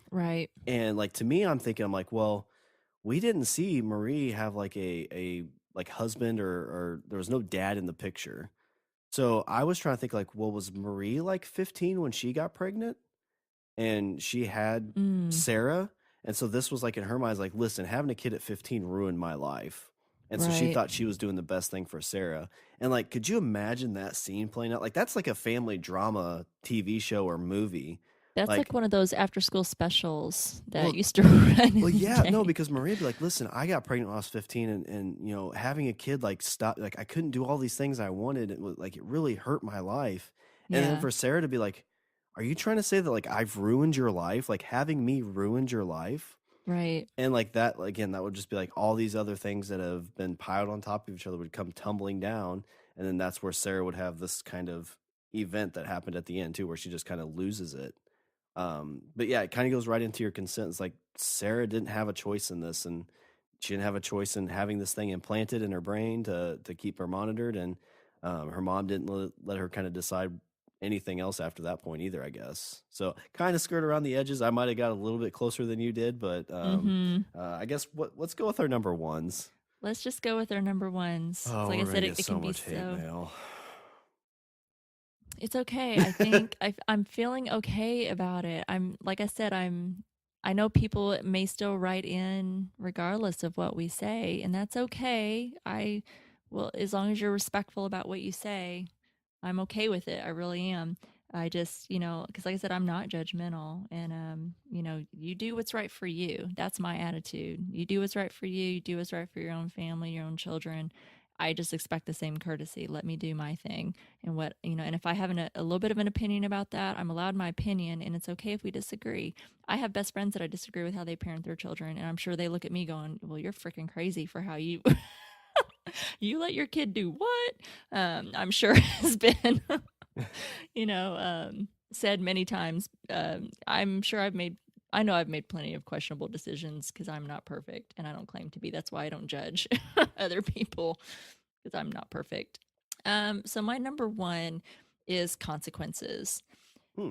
Right. And like, to me, I'm like, well, we didn't see Marie have like a like husband or there was no dad in the picture. So I was trying to think like, well, was Marie like 15 when she got pregnant and she had Sarah? And so this was like in her mind, like, listen, having a kid at 15 ruined my life. And so she thought she was doing the best thing for Sarah. And like, could you imagine that scene playing out? Like, that's like a family drama TV show or movie. That's like one of those after school specials that used to run. Well, yeah, no, because Maria'd be like, listen, I got pregnant when I was 15 and having a kid, like, stop, like, I couldn't do all these things I wanted. It was like, it really hurt my life. And then for Sarah to be like, are you trying to say that, like, I've ruined your life? Like, having me ruined your life? Right. And like that, again, that would just be like all these other things that have been piled on top of each other would come tumbling down. And then that's where Sarah would have this kind of event that happened at the end too, where she just kind of loses it. But yeah, it kind of goes right into your consent. It's like Sarah didn't have a choice in this, and she didn't have a choice in having this thing implanted in her brain to keep her monitored. And her mom didn't let her kind of decide anything else after that point either, I guess. So kind of skirt around the edges. I might have got a little bit closer than you did, but I guess let's go with our number 1s. Let's just go with our number 1s. Oh, like I said, it so can be much hate mail. It's okay. I think I'm feeling okay about it. Like I said, I know people may still write in regardless of what we say, and that's okay. Well, as long as you're respectful about what you say, I'm okay with it. I really am. I just, because like I said, I'm not judgmental, and you do what's right for you. That's my attitude. You do what's right for you. You do what's right for your own family, your own children. I just expect the same courtesy. Let me do my thing. And and if I have a little bit of an opinion about that, I'm allowed my opinion, and it's okay if we disagree. I have best friends that I disagree with how they parent their children, and I'm sure they look at me going, well, you're freaking crazy for how you you let your kid do what? I'm sure has been, said many times. I'm sure I know I've made plenty of questionable decisions because I'm not perfect, and I don't claim to be. That's why I don't judge other people, because I'm not perfect. So my number 1 is consequences.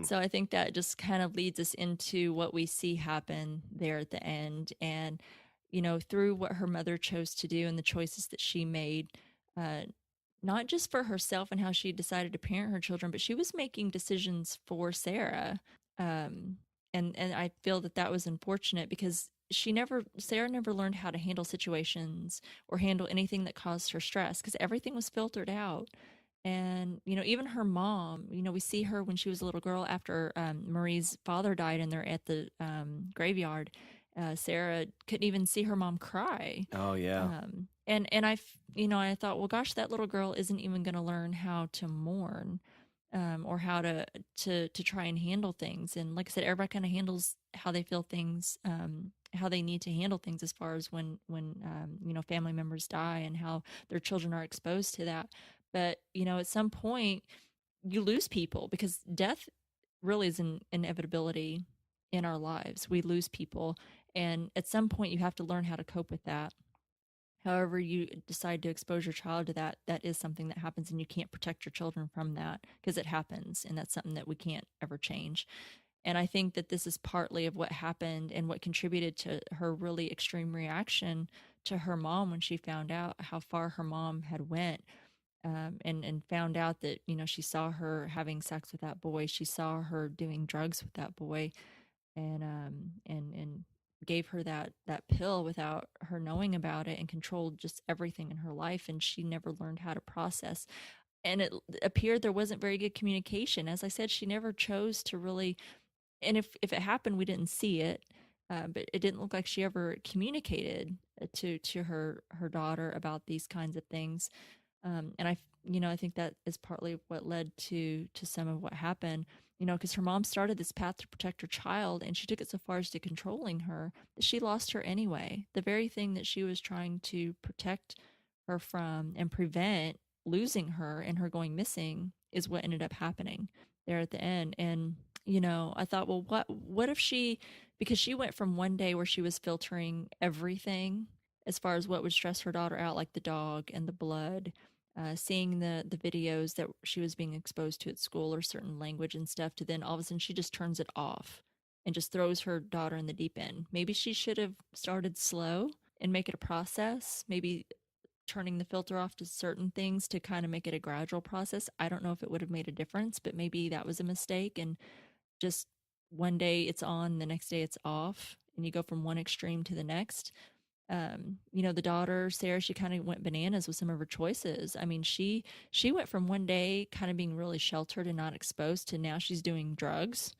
So I think that just kind of leads us into what we see happen there at the end. And, through what her mother chose to do and the choices that she made, uh, not just for herself and how she decided to parent her children, but she was making decisions for Sarah. Um, and I feel that that was unfortunate because Sarah never learned how to handle situations or handle anything that caused her stress because everything was filtered out. And, even her mom, we see her when she was a little girl after Marie's father died and they're at the graveyard. Sarah couldn't even see her mom cry. Oh yeah. And I thought, well, gosh, that little girl isn't even going to learn how to mourn, or how to try and handle things. And like I said, everybody kind of handles how they feel things, how they need to handle things as far as when family members die and how their children are exposed to that. But at some point, you lose people because death really is an inevitability in our lives. We lose people, and at some point, you have to learn how to cope with that. However you decide to expose your child to that, that is something that happens, and you can't protect your children from that because it happens, and that's something that we can't ever change. And I think that this is partly of what happened and what contributed to her really extreme reaction to her mom when she found out how far her mom had went, and found out that she saw her having sex with that boy, she saw her doing drugs with that boy, and gave her that pill without her knowing about it and controlled just everything in her life, and she never learned how to process. And it appeared there wasn't very good communication. As I said, she never chose to really, and if it happened, we didn't see it. But it didn't look like she ever communicated to her daughter about these kinds of things. And I think that is partly what led to some of what happened. Because her mom started this path to protect her child, and she took it so far as to controlling her that she lost her anyway. The very thing that she was trying to protect her from and prevent losing her and her going missing is what ended up happening there at the end. And I thought, well, what if because she went from one day where she was filtering everything as far as what would stress her daughter out, like the dog and the blood, seeing the videos that she was being exposed to at school or certain language and stuff, to then all of a sudden she just turns it off and just throws her daughter in the deep end. Maybe she should have started slow and make it a process, maybe turning the filter off to certain things to kind of make it a gradual process. I don't know if it would have made a difference, but maybe that was a mistake. And just one day it's on, the next day it's off, and you go from one extreme to the next. The daughter, Sarah, she kind of went bananas with some of her choices. I mean, she went from one day kind of being really sheltered and not exposed to now she's doing drugs.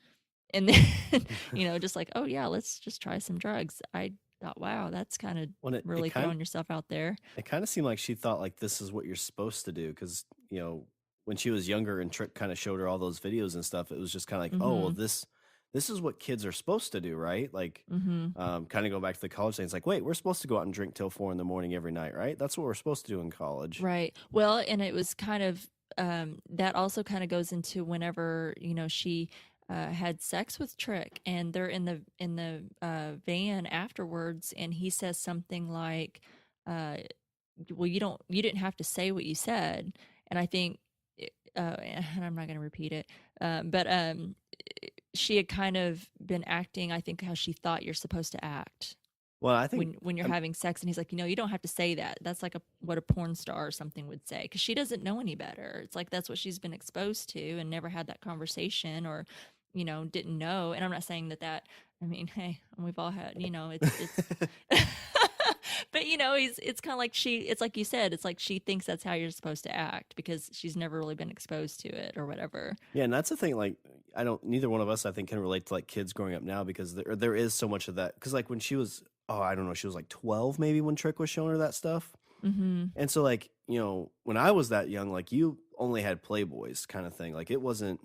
And then, just like, oh yeah, let's just try some drugs. I thought, wow, that's kind of really throwing yourself out there. It kind of seemed like she thought like this is what you're supposed to do because, when she was younger and Trick kind of showed her all those videos and stuff, it was just kind of like, oh, well, this is what kids are supposed to do, right? Like, kind of go back to the college thing. It's like, wait, we're supposed to go out and drink till 4 a.m. every night, right? That's what we're supposed to do in college. Right. Well, and it was kind of, that also kind of goes into whenever, she had sex with Trick, and they're in the van afterwards, and he says something like, well, you didn't have to say what you said. And I think, and I'm not going to repeat it, but she had kind of been acting, I think, how she thought you're supposed to act. Well, I think when you're having sex, and he's like, you don't have to say that. That's like what a porn star or something would say, because she doesn't know any better. It's like that's what she's been exposed to and never had that conversation, or didn't know. And I'm not saying that. I mean, hey, we've all had, it's but it's kind of like it's like you said, it's like she thinks that's how you're supposed to act because she's never really been exposed to it or whatever. Yeah, and that's the thing. Like, neither one of us, I think, can relate to like kids growing up now because there is so much of that. Because like when she was, I don't know, she was like 12 maybe when Trick was showing her that stuff. Mm-hmm. And so like when I was that young, like you only had Playboys kind of thing. Like it wasn't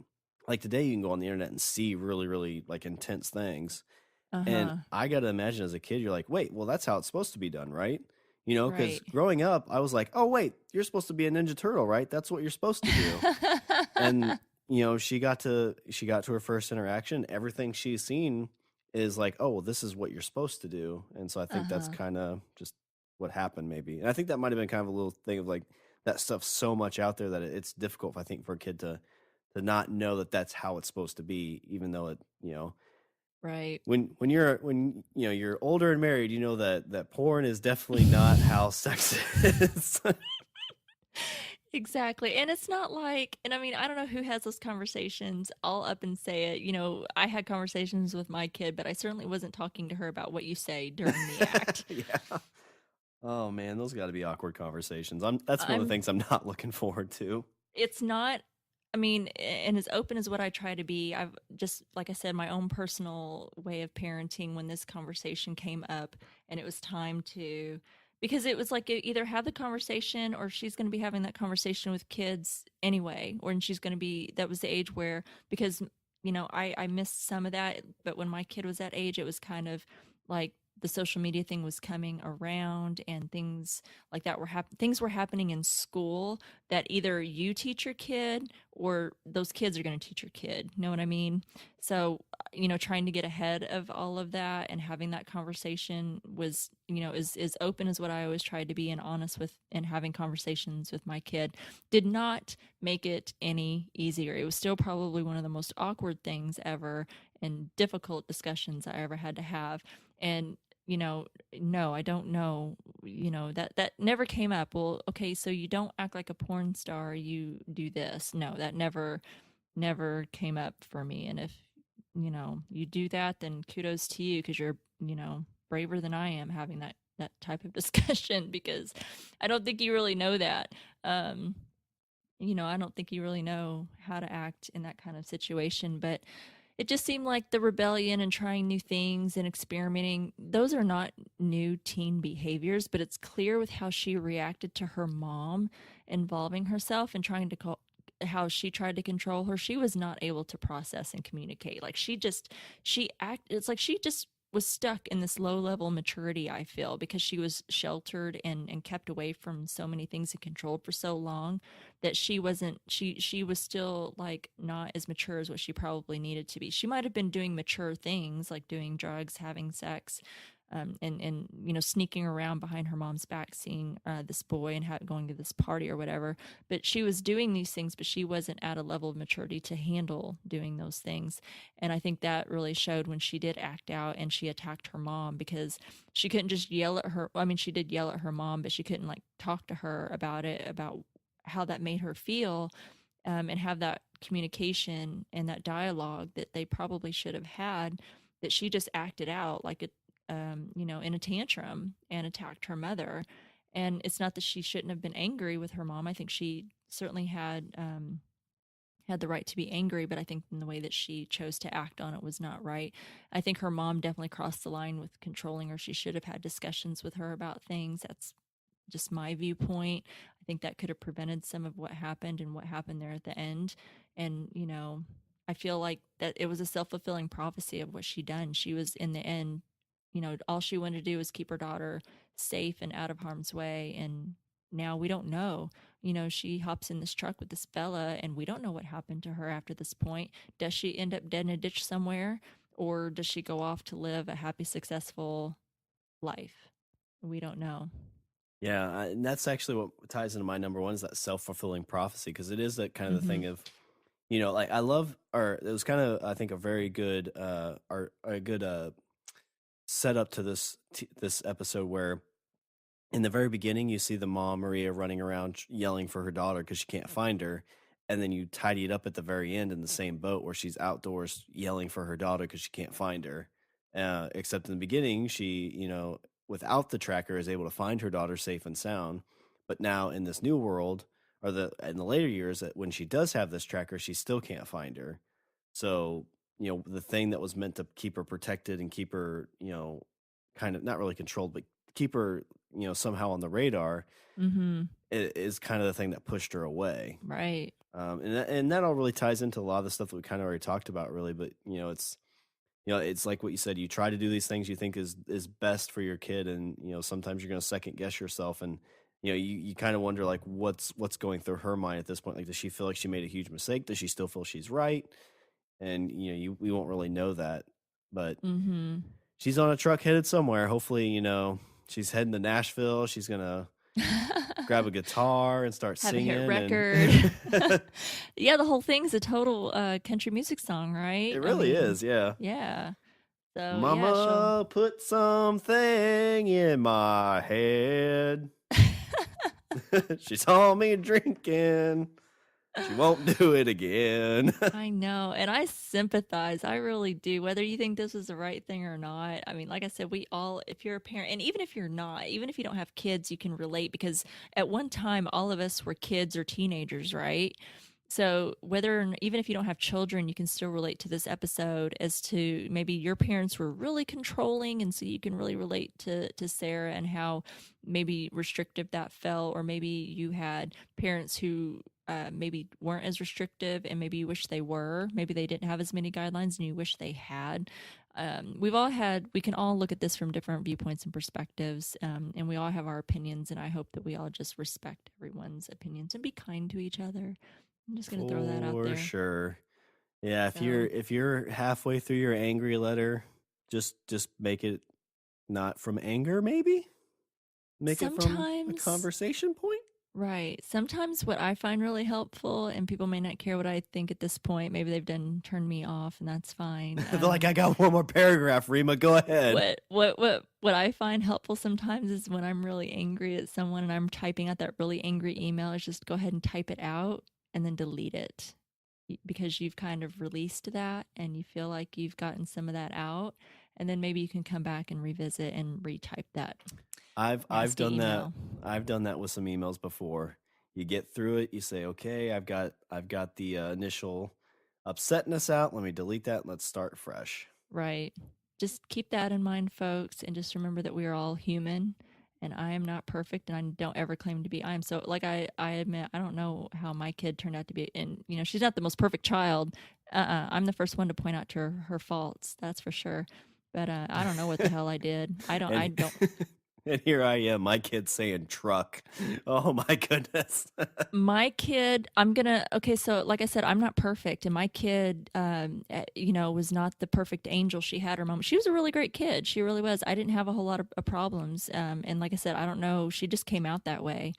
like today you can go on the internet and see really, really like intense things. And I got to imagine as a kid, you're like, wait, well, that's how it's supposed to be done, right? Because Right. growing up, I was like, oh, wait, you're supposed to be a Ninja Turtle, right? That's what you're supposed to do. And, she got to her first interaction. Everything she's seen is like, oh, well, this is what you're supposed to do. And so I think that's kind of just what happened maybe. And I think that might have been kind of a little thing of like that stuff's so much out there that it's difficult, I think, for a kid to not know that that's how it's supposed to be, even though it, Right. You're older and married, you know that porn is definitely not how sex is. Exactly. And it's not like, and I mean, I don't know who has those conversations. I'll up and say it. I had conversations with my kid, but I certainly wasn't talking to her about what you say during the act. Yeah. Oh man, those got to be awkward conversations. That's one of the I'm things I'm not looking forward to. It's not, I mean, and as open as what I try to be, I've just, like I said, my own personal way of parenting when this conversation came up and it was time to, because it was like either have the conversation or she's going to be having that conversation with kids anyway, or and she's going to be, that was the age where, because, I missed some of that, but when my kid was that age, it was kind of like the social media thing was coming around and things like that things were happening in school that either you teach your kid or those kids are going to teach your kid. You know what I mean? So, trying to get ahead of all of that and having that conversation was, as open as what I always tried to be and honest with and having conversations with my kid did not make it any easier. It was still probably one of the most awkward things ever and difficult discussions I ever had to have. And no, I don't know, that never came up. Well, okay, so you don't act like a porn star, you do this. No, that never came up for me. And if, you do that, then kudos to you because you're, braver than I am having that type of discussion because I don't think you really know that. I don't think you really know how to act in that kind of situation, but it just seemed like the rebellion and trying new things and experimenting, those are not new teen behaviors, but it's clear with how she reacted to her mom involving herself and trying to how she tried to control her. She was not able to process and communicate. Like it's like she just was stuck in this low level maturity, I feel, because she was sheltered and kept away from so many things and controlled for so long that she was still like not as mature as what she probably needed to be. She might have been doing mature things like doing drugs, having sex, and sneaking around behind her mom's back, seeing this boy and going to this party or whatever. But she was doing these things, but she wasn't at a level of maturity to handle doing those things. And I think that really showed when she did act out and she attacked her mom because she couldn't just yell at her. I mean, she did yell at her mom, but she couldn't like talk to her about it, about how that made her feel, and have that communication and that dialogue that they probably should have had. That she just acted out like it, in a tantrum and attacked her mother. And it's not that she shouldn't have been angry with her mom. I think she certainly had the right to be angry, but I think in the way that she chose to act on it was not right. I think her mom definitely crossed the line with controlling her. She should have had discussions with her about things. That's just my viewpoint. I think that could have prevented some of what happened and what happened there at the end. And, I feel like that it was a self-fulfilling prophecy of what she done. She was in the end, all she wanted to do was keep her daughter safe and out of harm's way. And now we don't know. She hops in this truck with this fella and we don't know what happened to her after this point. Does she end up dead in a ditch somewhere? Or does she go off to live a happy, successful life? We don't know. Yeah, and that's actually what ties into my number one is that self-fulfilling prophecy because it is that kind of the thing of, like I love, or it was kind of I think a very good, or a good setup to this episode where in the very beginning you see the mom Maria running around yelling for her daughter because she can't find her, and then you tidy it up at the very end in the same boat where she's outdoors yelling for her daughter because she can't find her. Except in the beginning, she without the tracker is able to find her daughter safe and sound, but now in this new world or in the later years that when she does have this tracker, she still can't find her. So the thing that was meant to keep her protected and keep her kind of not really controlled, but keep her somehow on the radar is kind of the thing that pushed her away. Right. And that all really ties into a lot of the stuff that we kind of already talked about, really. But it's like what you said. You try to do these things you think is best for your kid, and sometimes you're going to second guess yourself, and you kind of wonder like what's going through her mind at this point. Like, does she feel like she made a huge mistake? Does she still feel she's right? And we won't really know that, but she's on a truck headed somewhere. Hopefully, she's heading to Nashville. She's gonna grab a guitar and start have singing. A hit record. Yeah, the whole thing's a total country music song, right? It really is. Yeah. Yeah. So yeah, she'll Mama put something in my head. She saw me drinking. She won't do it again. I know, and I sympathize. I really do. Whether you think this is the right thing or not. I mean, like I said, we all, if you're a parent, and even if you're not, even if you don't have kids, you can relate because at one time, all of us were kids or teenagers, right? So even if you don't have children, you can still relate to this episode as to maybe your parents were really controlling, and so you can really relate to Sarah and how maybe restrictive that felt, or maybe you had parents who maybe weren't as restrictive, and maybe you wish they were. Maybe they didn't have as many guidelines, and you wish they had. We can all look at this from different viewpoints and perspectives, and we all have our opinions. And I hope that we all just respect everyone's opinions and be kind to each other. I'm just gonna throw that out there. For sure. Yeah, So if you're halfway through your angry letter, just make it not from anger, maybe? Make it from a conversation point? right. Sometimes what I find really helpful, and people may not care what I think at this point. Maybe they've turned me off, and that's fine. They're like, I got one more paragraph, Rima. Go ahead. What I find helpful sometimes is when I'm really angry at someone and I'm typing out that really angry email, is just go ahead and type it out and then delete it, because you've kind of released that and you feel like you've gotten some of that out, and then maybe you can come back and revisit and retype that. I've done email. that. I've done that with some emails before. You get through it, you say, okay, I've got the initial upsetness out. Let me delete that and let's start fresh. Right. Just keep that in mind, folks, and just remember that we are all human, and I am not perfect, and I don't ever claim to be. I am so, like, I admit, I don't know how my kid turned out to be, and she's not the most perfect child. I'm the first one to point out to her faults, that's for sure. But I don't know what the hell I did. I don't. And here I am, my kid saying truck. Oh my goodness. My kid, okay, so like I said, I'm not perfect. And my kid, was not the perfect angel she had her moment. She was a really great kid. She really was. I didn't have a whole lot of problems. And like I said, I don't know. She just came out that way.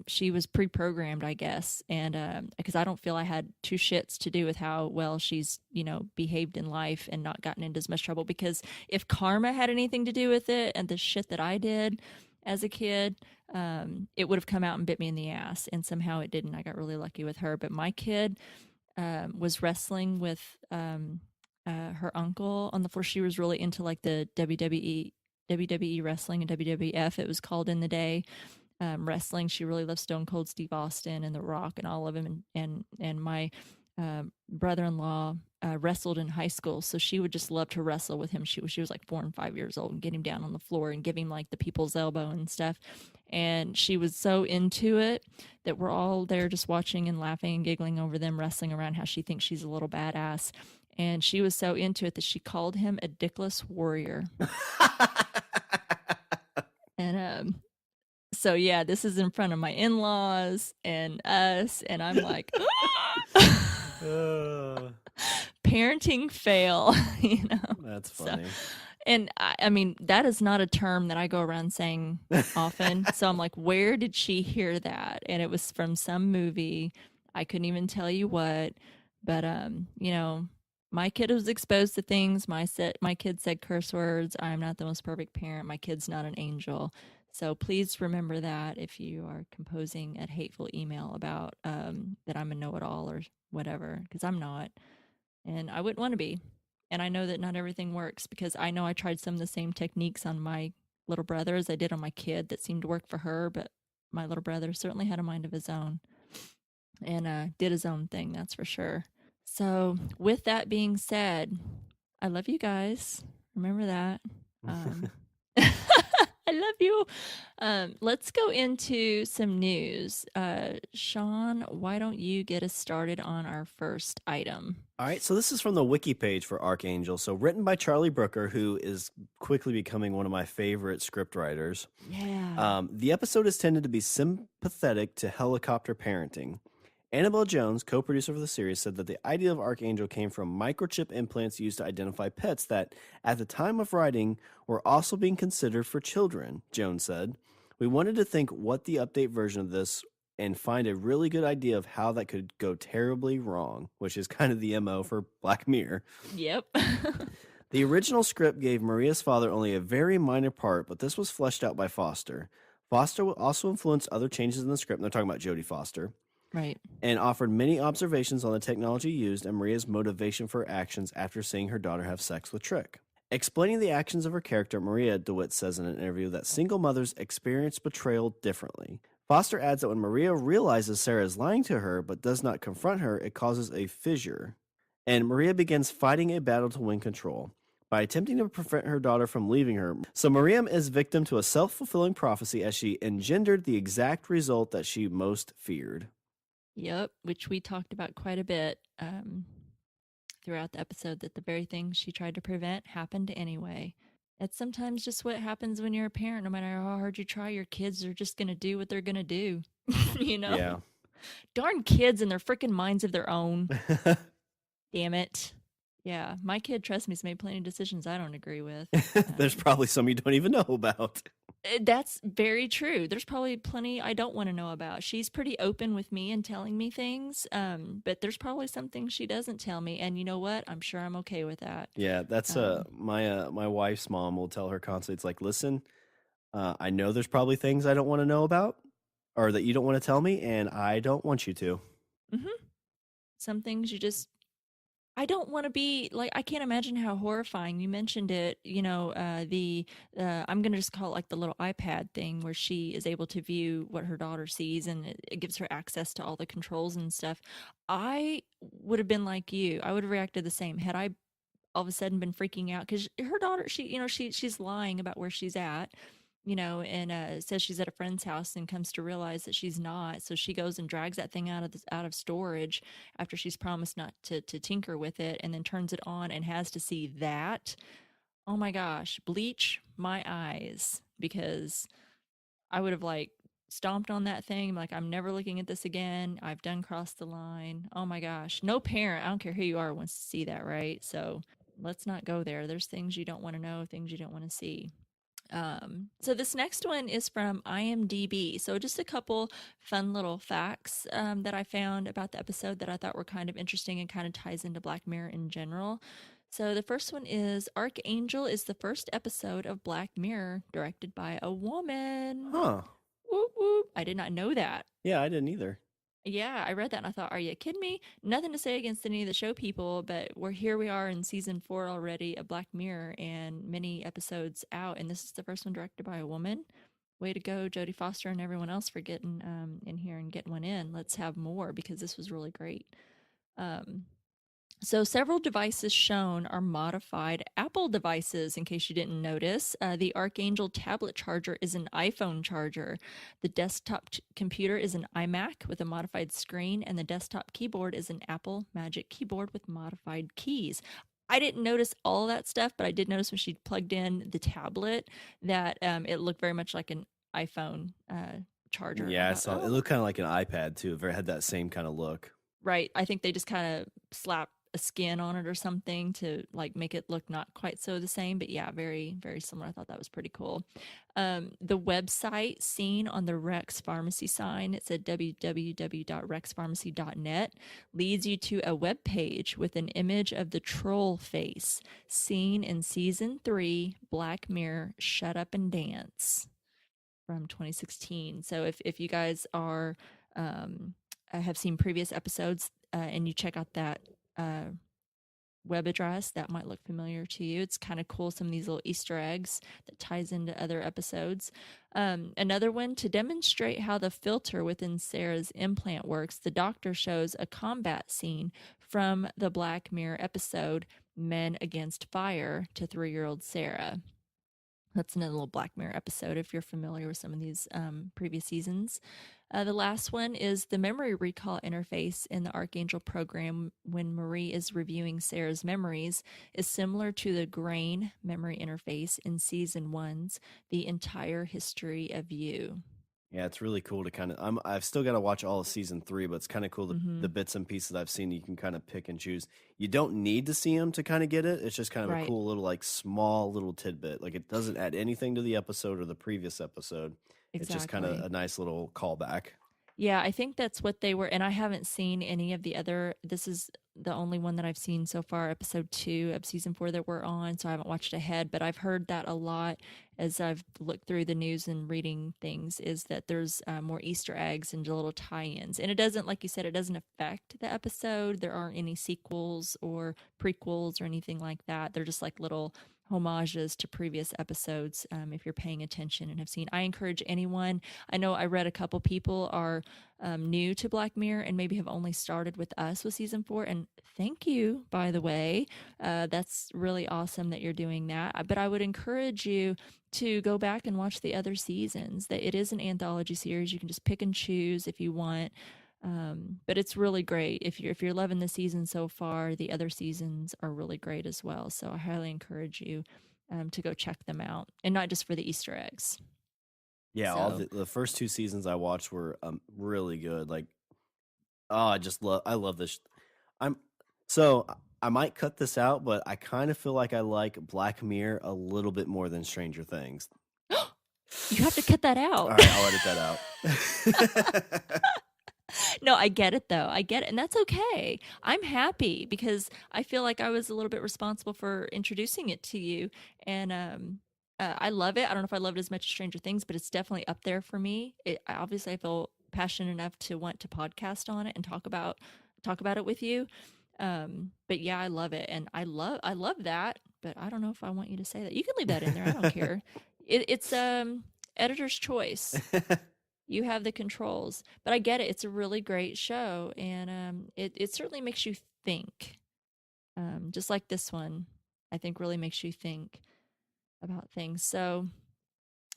She was pre-programmed, I guess. And because I don't feel I had two shits to do with how well she's, behaved in life and not gotten into as much trouble. Because if karma had anything to do with it and the shit that I did as a kid, it would have come out and bit me in the ass. And somehow it didn't. I got really lucky with her. But my kid was wrestling with her uncle on the floor. She was really into like the WWE wrestling and WWF, it was called in the day. Wrestling. She really loved Stone Cold Steve Austin and The Rock and all of them. And my brother-in-law wrestled in high school, so she would just love to wrestle with him. She was like 4 and 5 years old, and get him down on the floor and give him like the people's elbow and stuff. And she was so into it that we're all there just watching and laughing and giggling over them wrestling around how she thinks she's a little badass. And she was so into it that she called him a dickless warrior. And so yeah, this is in front of my in-laws and us, and I'm like, parenting fail, That's funny. So, and I mean, that is not a term that I go around saying often. So I'm like, where did she hear that? And it was from some movie. I couldn't even tell you what, but my kid was exposed to things. My kid said curse words. I'm not the most perfect parent. My kid's not an angel. So please remember that if you are composing a hateful email about that I'm a know-it-all or whatever, because I'm not, and I wouldn't want to be. And I know that not everything works, because I know I tried some of the same techniques on my little brother as I did on my kid that seemed to work for her, but my little brother certainly had a mind of his own and did his own thing, that's for sure. So with that being said, I love you guys. Remember that. I love you. Let's go into some news. Shawn, why don't you get us started on our first item? All right, so this is from the wiki page for ArkAngel. So written by Charlie Brooker, who is quickly becoming one of my favorite script writers. Yeah. The episode is tended to be sympathetic to helicopter parenting. Annabelle Jones, co-producer of the series, said that the idea of ArkAngel came from microchip implants used to identify pets that, at the time of writing, were also being considered for children, Jones said. We wanted to think what the update version of this and find a really good idea of how that could go terribly wrong, which is kind of the MO for Black Mirror. Yep. The original script gave Maria's father only a very minor part, but this was fleshed out by Foster. Foster also influenced other changes in the script, and they're talking about Jodie Foster, Right. and offered many observations on the technology used and Maria's motivation for her actions after seeing her daughter have sex with Trick. Explaining the actions of her character, Maria DeWitt says in an interview that single mothers experience betrayal differently. Foster adds that when Maria realizes Sarah is lying to her but does not confront her, it causes a fissure, and Maria begins fighting a battle to win control by attempting to prevent her daughter from leaving her. So Maria is victim to a self-fulfilling prophecy as she engendered the exact result that she most feared. Yep, which we talked about quite a bit throughout the episode, that the very thing she tried to prevent happened anyway. It's sometimes just what happens when you're a parent. No matter how hard you try, your kids are just going to do what they're going to do. You know? Yeah. Darn kids and their freaking minds of their own. Damn it. Yeah, my kid, trust me, has made plenty of decisions I don't agree with. There's probably some you don't even know about. That's very true. There's probably plenty I don't want to know about. She's pretty open with me and telling me things, but there's probably some things she doesn't tell me. And you know what? I'm sure I'm okay with that. Yeah, that's my wife's mom will tell her constantly. It's like, listen, I know there's probably things I don't want to know about, or that you don't want to tell me, and I don't want you to. Mm-hmm. Some things you just, I don't want to be like, I can't imagine how horrifying. You mentioned it, you know, I'm going to just call it like the little iPad thing where she is able to view what her daughter sees, and it gives her access to all the controls and stuff. I would have been like you. I would have reacted the same had I all of a sudden been freaking out because her daughter, she's lying about where she's at, you know, and says she's at a friend's house and comes to realize that she's not. So she goes and drags that thing out of storage after she's promised not to tinker with it, and then turns it on and has to see that. Oh my gosh, bleach my eyes, because I would have like stomped on that thing like, I'm never looking at this again. I've done crossed the line. Oh my gosh, no parent, I don't care who you are, wants to see that, right? So let's not go there. There's things you don't want to know, things you don't want to see. So this next one is from IMDb. So just a couple fun little facts that I found about the episode that I thought were kind of interesting and kind of ties into Black Mirror in general. So the first one is ArkAngel is the first episode of Black Mirror directed by a woman. Huh. Whoop, whoop. I did not know that. Yeah, I didn't either. Yeah, I read that and I thought, are you kidding me? Nothing to say against any of the show people, but we are in season 4 already of Black Mirror and many episodes out, and this is the first one directed by a woman. Way to go, Jodie Foster and everyone else for getting in here and getting one in. Let's have more, because this was really great. So several devices shown are modified Apple devices, in case you didn't notice. The ArkAngel tablet charger is an iPhone charger. The desktop computer is an iMac with a modified screen, and the desktop keyboard is an Apple Magic Keyboard with modified keys. I didn't notice all that stuff, but I did notice when she plugged in the tablet that it looked very much like an iPhone charger. Yeah, I saw. It looked kind of like an iPad too. It had that same kind of look. Right. I think they just kind of slapped a skin on it or something to like make it look not quite so the same, but yeah, very, very similar. I thought that was pretty cool. The website seen on the Rex Pharmacy sign, it said www.rexpharmacy.net, leads you to a web page with an image of the troll face seen in season 3 Black Mirror Shut Up and Dance from 2016. So if you guys are have seen previous episodes and you check out that web address, that might look familiar to you. It's kind of cool, some of these little Easter eggs that ties into other episodes. Another one, to demonstrate how the filter within Sarah's implant works, the doctor shows a combat scene from the Black Mirror episode Men Against Fire to 3-year-old Sarah. That's another little Black Mirror episode if you're familiar with some of these previous seasons. The last one is the memory recall interface in the ArkAngel program when Marie is reviewing Sarah's memories is similar to the Grain memory interface in season 1's The Entire History of You. Yeah, it's really cool to kind of. I've still got to watch all of season 3, but it's kind of cool the bits and pieces I've seen. You can kind of pick and choose. You don't need to see them to kind of get it. It's just kind of a cool little, like, small little tidbit. Like, it doesn't add anything to the episode or the previous episode. Exactly. It's just kind of a nice little callback. Yeah, I think that's what they were, and I haven't seen any of the other. This is the only one that I've seen so far, episode 2 of season 4 that we're on, so I haven't watched ahead, but I've heard that a lot as I've looked through the news and reading things, is that there's more Easter eggs and little tie-ins. And it doesn't, like you said, it doesn't affect the episode. There aren't any sequels or prequels or anything like that. They're just like little homages to previous episodes, if you're paying attention and have seen. I encourage anyone. I know I read a couple people are new to Black Mirror and maybe have only started with us with season 4. And thank you, by the way. That's really awesome that you're doing that. But I would encourage you to go back and watch the other seasons. That it is an anthology series. You can just pick and choose if you want. But it's really great. If you're loving the season so far, the other seasons are really great as well. So I highly encourage you to go check them out, and not just for the Easter eggs. Yeah, all the first 2 seasons I watched were really good. Like, oh, I love this. I might cut this out, but I kind of feel like I like Black Mirror a little bit more than Stranger Things. You have to cut that out. All right, I'll edit that out. No, I get it though. I get it. And that's okay. I'm happy because I feel like I was a little bit responsible for introducing it to you. And I love it. I don't know if I love it as much as Stranger Things, but it's definitely up there for me. Obviously, I feel passionate enough to want to podcast on it and talk about it with you. But yeah, I love it. And I love that. But I don't know if I want you to say that. You can leave that in there. I don't care. It's editor's choice. You have the controls, but I get it. It's a really great show, and it certainly makes you think. Just like this one, I think really makes you think about things. So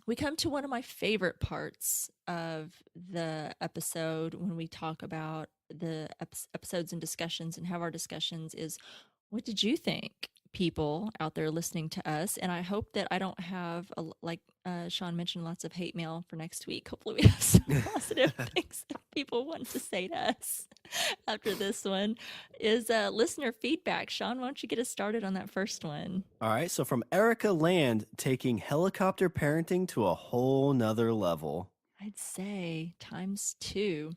we come to one of my favorite parts of the episode when we talk about the episodes and discussions and have our discussions is, what did you think, people out there listening to us? And I hope that I don't have, like Shawn mentioned, lots of hate mail for next week. Hopefully we have some positive things that people want to say to us after this one. Is listener feedback. Shawn, why don't you get us started on that first one? All right, so from Erica Land, taking helicopter parenting to a whole nother level. I'd say ×2.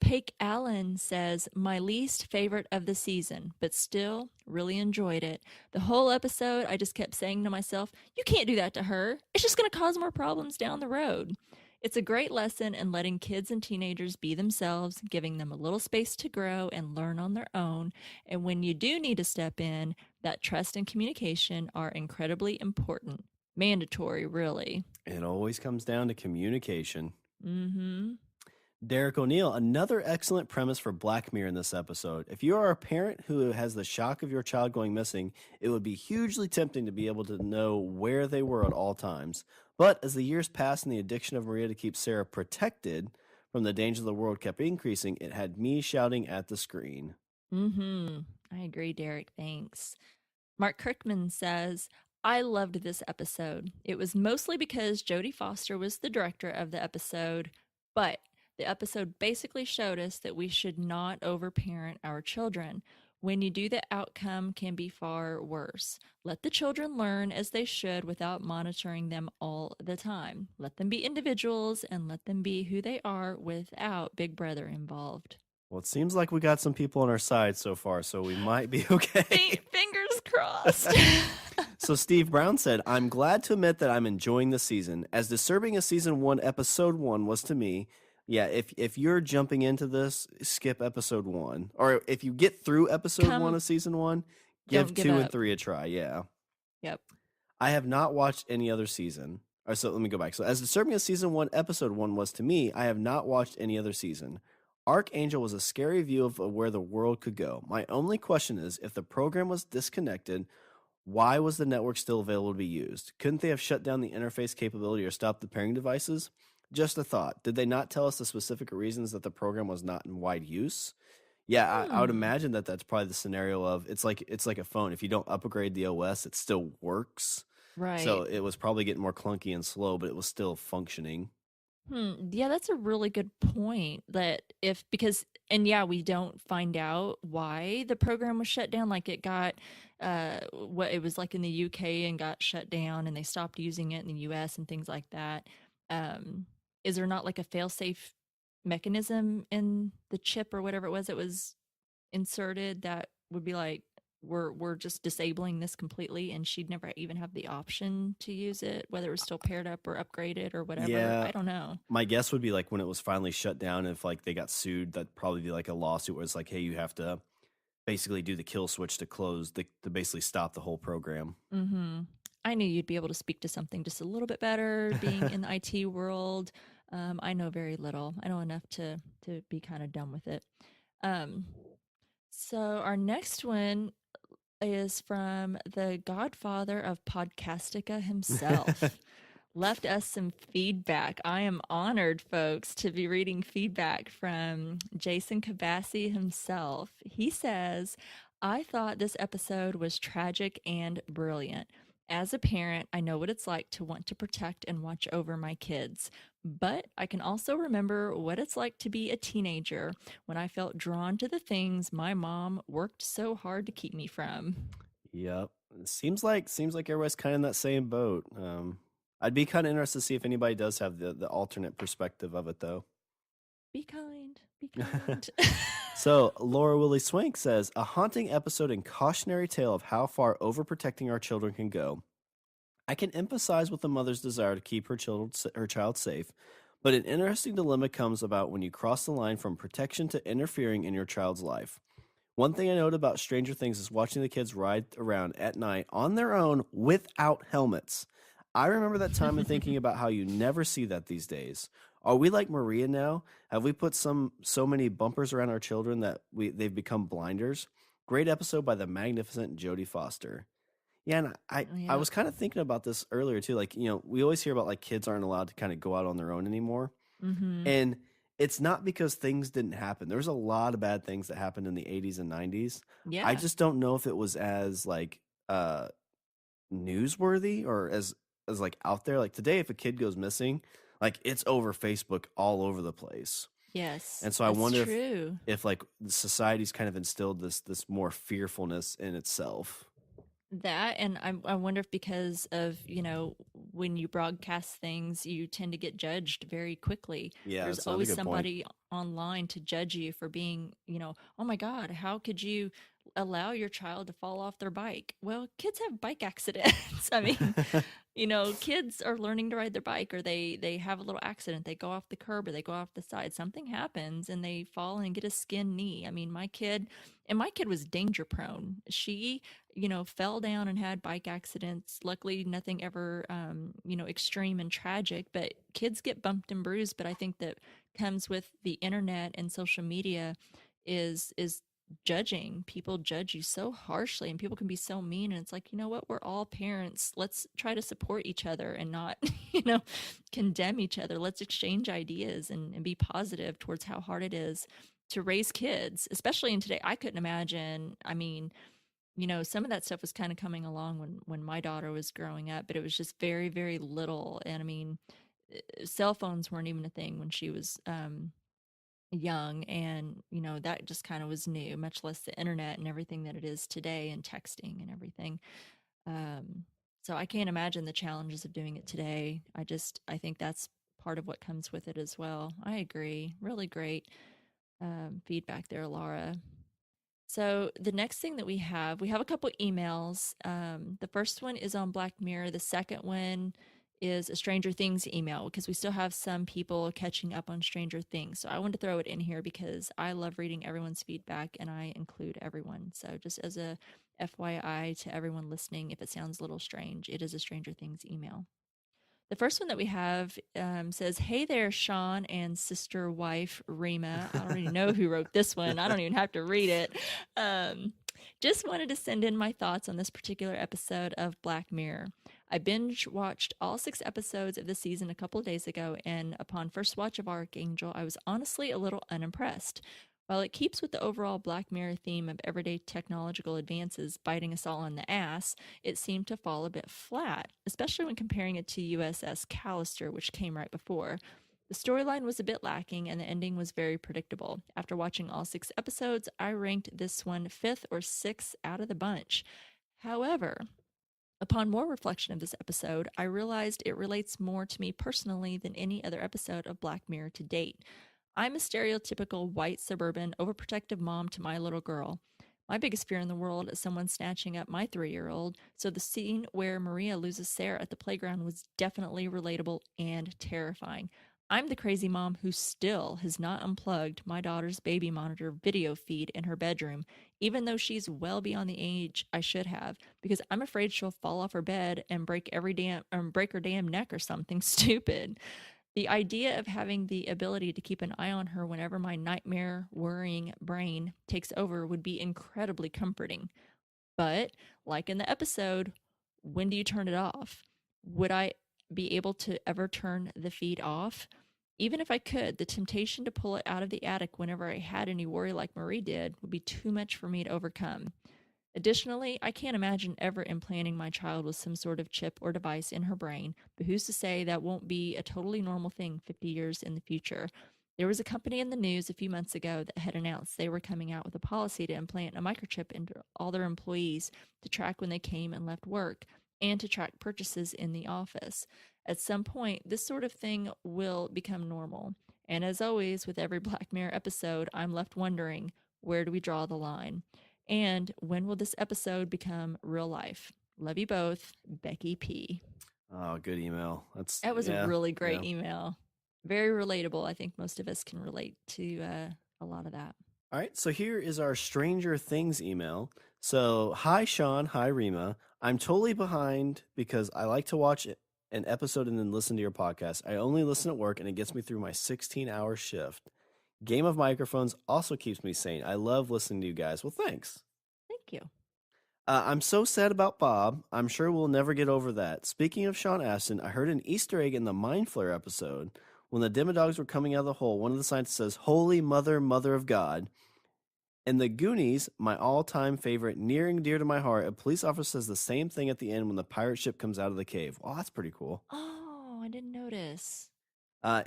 Pake Allen says, my least favorite of the season, but still really enjoyed it. The whole episode, I just kept saying to myself, you can't do that to her. It's just going to cause more problems down the road. It's a great lesson in letting kids and teenagers be themselves, giving them a little space to grow and learn on their own. And when you do need to step in, that trust and communication are incredibly important. Mandatory, really. It always comes down to communication. Mm-hmm. Derek O'Neill, another excellent premise for Black Mirror in this episode. If you are a parent who has the shock of your child going missing, it would be hugely tempting to be able to know where they were at all times. But as the years passed and the addiction of Maria to keep Sarah protected from the danger of the world kept increasing, it had me shouting at the screen. Mm-hmm. I agree, Derek. Thanks. Mark Kirkman says, I loved this episode. It was mostly because Jodie Foster was the director of the episode, but the episode basically showed us that we should not overparent our children. When you do, the outcome can be far worse. Let the children learn as they should without monitoring them all the time. Let them be individuals and let them be who they are without Big Brother involved. Well, it seems like we got some people on our side so far, so we might be okay. Fingers crossed. So Steve Brown said, I'm glad to admit that I'm enjoying the season. As disturbing as season 1, episode 1 was to me, yeah, if you're jumping into this, skip episode 1. Or if you get through episode 1 of season 1, give 2 and 3 a try, yeah. Yep. I have not watched any other season. Or so let me go back. So as disturbing as season 1, episode 1 was to me, I have not watched any other season. ArkAngel was a scary view of where the world could go. My only question is, if the program was disconnected, why was the network still available to be used? Couldn't they have shut down the interface capability or stopped the pairing devices? Just a thought. Did they not tell us the specific reasons that the program was not in wide use? Yeah, I would imagine that that's probably the scenario of it's like a phone. If you don't upgrade the OS, it still works. Right. So it was probably getting more clunky and slow, but it was still functioning. Yeah, that's a really good point. We don't find out why the program was shut down. Like it got, it was like in the UK and got shut down, and they stopped using it in the US and things like that. Is there not like a fail-safe mechanism in the chip or whatever it was that was inserted that would be like, we're just disabling this completely, and she'd never even have the option to use it, whether it was still paired up or upgraded or whatever. Yeah, I don't know. my guess would be like when it was finally shut down, if like they got sued, that'd probably be like a lawsuit where it's like, hey, you have to basically do the kill switch to close to basically stop the whole program. Mm-hmm. I knew you'd be able to speak to something just a little bit better being in the IT world. I know very little. I know enough to be kind of done with it. So our next one is from the godfather of Podcastica himself. Left us some feedback. I am honored, folks, to be reading feedback from Jason Kabassi himself. He says, I thought this episode was tragic and brilliant. As a parent, I know what it's like to want to protect and watch over my kids. But I can also remember what it's like to be a teenager when I felt drawn to the things my mom worked so hard to keep me from. Yep. Seems like everybody's kind of in that same boat. I'd be kind of interested to see if anybody does have the alternate perspective of it, though. Be kind. Be kind. So Laura Willie Swank says, a haunting episode and cautionary tale of how far overprotecting our children can go. I can empathize with the mother's desire to keep her child safe, but an interesting dilemma comes about when you cross the line from protection to interfering in your child's life. One thing I note about Stranger Things is watching the kids ride around at night on their own without helmets. I remember that time and thinking about how you never see that these days. Are we like Maria now? Have we put so many bumpers around our children that they've become blinders? Great episode by the magnificent Jodie Foster. Yeah, and I was kind of thinking about this earlier too. Like, we always hear about like kids aren't allowed to kind of go out on their own anymore. Mm-hmm. And it's not because things didn't happen. There's a lot of bad things that happened in the 80s and 90s. Yeah. I just don't know if it was as like newsworthy or as like out there. Like today, if a kid goes missing, like it's over Facebook all over the place. Yes. And so I wonder if like society's kind of instilled this more fearfulness in itself. That, and I wonder if because of, when you broadcast things, you tend to get judged very quickly. Yeah, there's always somebody online to judge you for being, oh my God, how could you allow your child to fall off their bike? Well, kids have bike accidents. I mean, kids are learning to ride their bike, or they have a little accident. They go off the curb or they go off the side. Something happens and they fall and get a skinned knee. I mean, my kid was danger prone. She, fell down and had bike accidents. Luckily, nothing ever, extreme and tragic, but kids get bumped and bruised. But I think that comes with the internet and social media is judging. People judge you so harshly, and people can be so mean, and it's like, you know what, we're all parents. Let's try to support each other and not condemn each other. Let's exchange ideas and be positive towards how hard it is to raise kids, especially in today. I couldn't imagine. I mean, some of that stuff was kind of coming along when my daughter was growing up, but it was just very, very little. And I mean, cell phones weren't even a thing when she was young, and that just kind of was new, much less the internet and everything that it is today, and texting and everything. So I can't imagine the challenges of doing it today. I think that's part of what comes with it as well. I agree. Really great feedback there, Laura. So the next thing that we have a couple emails. The first one is on Black Mirror. The second one is a Stranger Things email, because we still have some people catching up on Stranger Things. So I wanted to throw it in here because I love reading everyone's feedback, and I include everyone. So just as a FYI to everyone listening, if it sounds a little strange, it is a Stranger Things email. The first one that we have says, hey there, Shawn and sister wife, Rima. I don't even know who wrote this one. I don't even have to read it. Just wanted to send in my thoughts on this particular episode of Black Mirror. I binge watched all 6 episodes of the season a couple of days ago, and upon first watch of ArkAngel, I was honestly a little unimpressed. While it keeps with the overall Black Mirror theme of everyday technological advances biting us all on the ass, it seemed to fall a bit flat, especially when comparing it to USS Callister, which came right before. The storyline was a bit lacking, and the ending was very predictable. After watching all 6 episodes, I ranked this one 5th or 6th out of the bunch. However, upon more reflection of this episode, I realized it relates more to me personally than any other episode of Black Mirror to date. I'm a stereotypical white suburban overprotective mom to my little girl. My biggest fear in the world is someone snatching up my 3-year-old, so the scene where Maria loses Sarah at the playground was definitely relatable and terrifying. I'm the crazy mom who still has not unplugged my daughter's baby monitor video feed in her bedroom, even though she's well beyond the age I should have, because I'm afraid she'll fall off her bed and break her damn neck or something stupid. The idea of having the ability to keep an eye on her whenever my nightmare worrying brain takes over would be incredibly comforting. But, like in the episode, when do you turn it off? Would I be able to ever turn the feed off? Even if I could, the temptation to pull it out of the attic whenever I had any worry like Marie did would be too much for me to overcome. Additionally, I can't imagine ever implanting my child with some sort of chip or device in her brain, but who's to say that won't be a totally normal thing 50 years in the future? There was a company in the news a few months ago that had announced they were coming out with a policy to implant a microchip into all their employees to track when they came and left work and to track purchases in the office. At some point, this sort of thing will become normal. And as always, with every Black Mirror episode, I'm left wondering, where do we draw the line? And when will this episode become real life? Love you both, Becky P. Oh, good email. That was a really great email. Very relatable. I think most of us can relate to a lot of that. All right, so here is our Stranger Things email. So, hi, Shawn. Hi, Rima. I'm totally behind because I like to watch an episode and then listen to your podcast. I only listen at work, and it gets me through my 16-hour shift. Game of Microphones also keeps me sane. I love listening to you guys. Well, thanks. Thank you. I'm so sad about Bob. I'm sure we'll never get over that. Speaking of Sean Astin, I heard an Easter egg in the Mind Flare episode. When the Demodogs were coming out of the hole, one of the scientists says, "Holy Mother, Mother of God." In the Goonies, my all-time favorite, near and dear to my heart, a police officer says the same thing at the end when the pirate ship comes out of the cave. Oh, that's pretty cool. Oh, I didn't notice.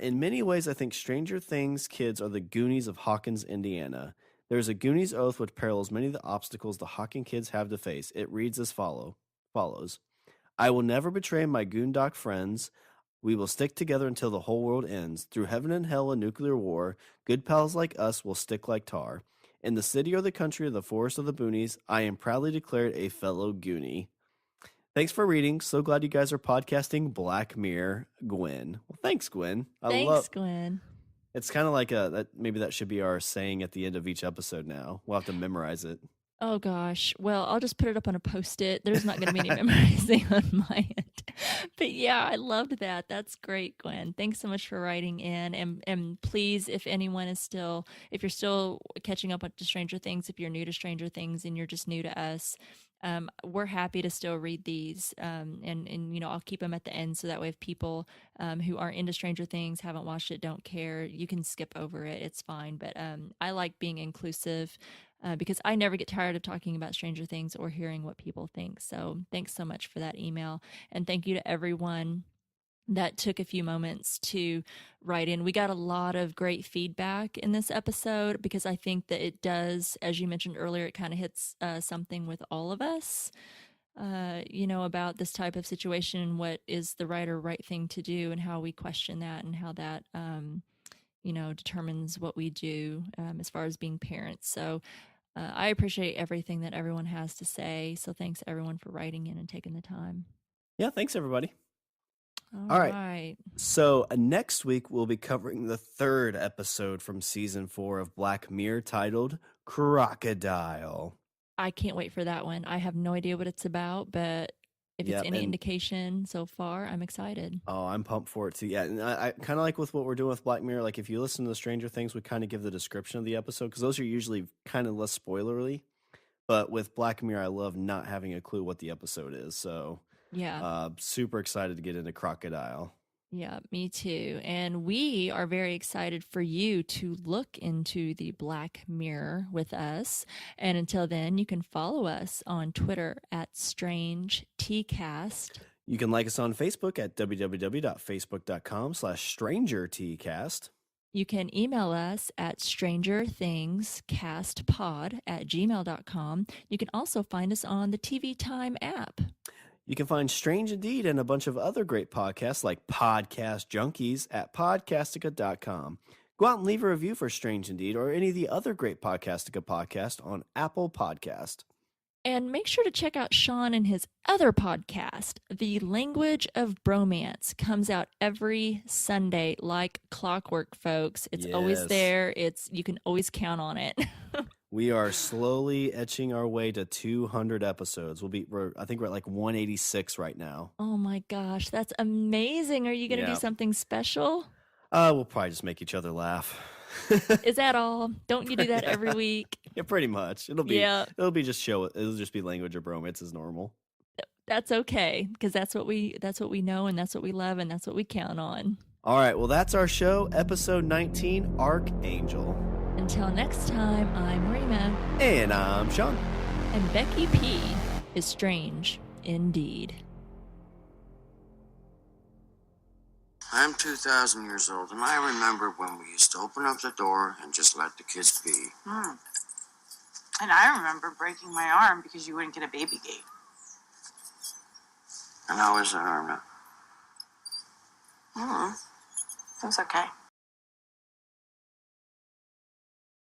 In many ways, I think Stranger Things kids are the Goonies of Hawkins, Indiana. There's a Goonies oath which parallels many of the obstacles the Hawkins kids have to face. It reads as follows. I will never betray my Goondock friends. We will stick together until the whole world ends. Through heaven and hell and nuclear war, good pals like us will stick like tar. In the city or the country or the forest or the boonies, I am proudly declared a fellow Goonie. Thanks for reading. So glad you guys are podcasting Black Mirror, Gwen. Well, thanks, Gwen. Thanks, Gwen. It's kind of like maybe that should be our saying at the end of each episode now. We'll have to memorize it. Oh, gosh. Well, I'll just put it up on a Post-it. There's not going to be any memorizing on my end. But yeah, I loved that. That's great, Gwen. Thanks so much for writing in. And please, if anyone is still, if you're still catching up to Stranger Things, if you're new to Stranger Things and you're just new to us, we're happy to still read these. And you know, I'll keep them at the end so that way if people who aren't into Stranger Things, haven't watched it, don't care, you can skip over it. It's fine. But I like being inclusive. Because I never get tired of talking about Stranger Things or hearing what people think. So thanks so much for that email. And thank you to everyone that took a few moments to write in. We got a lot of great feedback in this episode because I think that it does, as you mentioned earlier, it kind of hits something with all of us, you know, about this type of situation, what is the right or right thing to do and how we question that and how that, you know, determines what we do as far as being parents. So I appreciate everything that everyone has to say. So thanks everyone for writing in and taking the time. Yeah, thanks everybody. All right. So next week we'll be covering the third episode from season 4 of Black Mirror titled Crocodile. I can't wait for that one. I have no idea what it's about, but if it's any indication so far, I'm excited. Oh, I'm pumped for it too. Yeah, and I kind of like with what we're doing with Black Mirror. Like if you listen to the Stranger Things, we kind of give the description of the episode because those are usually kind of less spoilery. But with Black Mirror, I love not having a clue what the episode is. So yeah, super excited to get into Crocodile. Yeah, me too. And we are very excited for you to look into the Black Mirror with us. And until then, you can follow us on Twitter at StrangeTcast. You can like us on Facebook at www.facebook.com/StrangerTcast. You can email us at strangerthingscastpod@gmail.com. You can also find us on the TV Time app. You can find Strange Indeed and a bunch of other great podcasts like Podcast Junkies at podcastica.com. Go out and leave a review for Strange Indeed or any of the other great Podcastica podcast on Apple Podcast. And make sure to check out Shawn and his other podcast, The Language of Bromance. Comes out every Sunday like clockwork, folks. It's always Yes. there. You can always count on it. We are slowly etching our way to 200 episodes. I think we're at like 186 right now. Oh my gosh, that's amazing. Are you going to do something special? We'll probably just make each other laugh. Is that all? Don't you do that every week? Yeah, pretty much. It'll be it'll just be Language of Bromance as normal. That's okay, because that's what we know, and that's what we love, and that's what we count on. All right, well, that's our show, episode 19, ArkAngel. Until next time, I'm Rima. And I'm Shawn. And Becky P is strange indeed. I'm 2,000 years old, and I remember when we used to open up the door and just let the kids be. And I remember breaking my arm because you wouldn't get a baby gate. And how is the arm now? It was okay.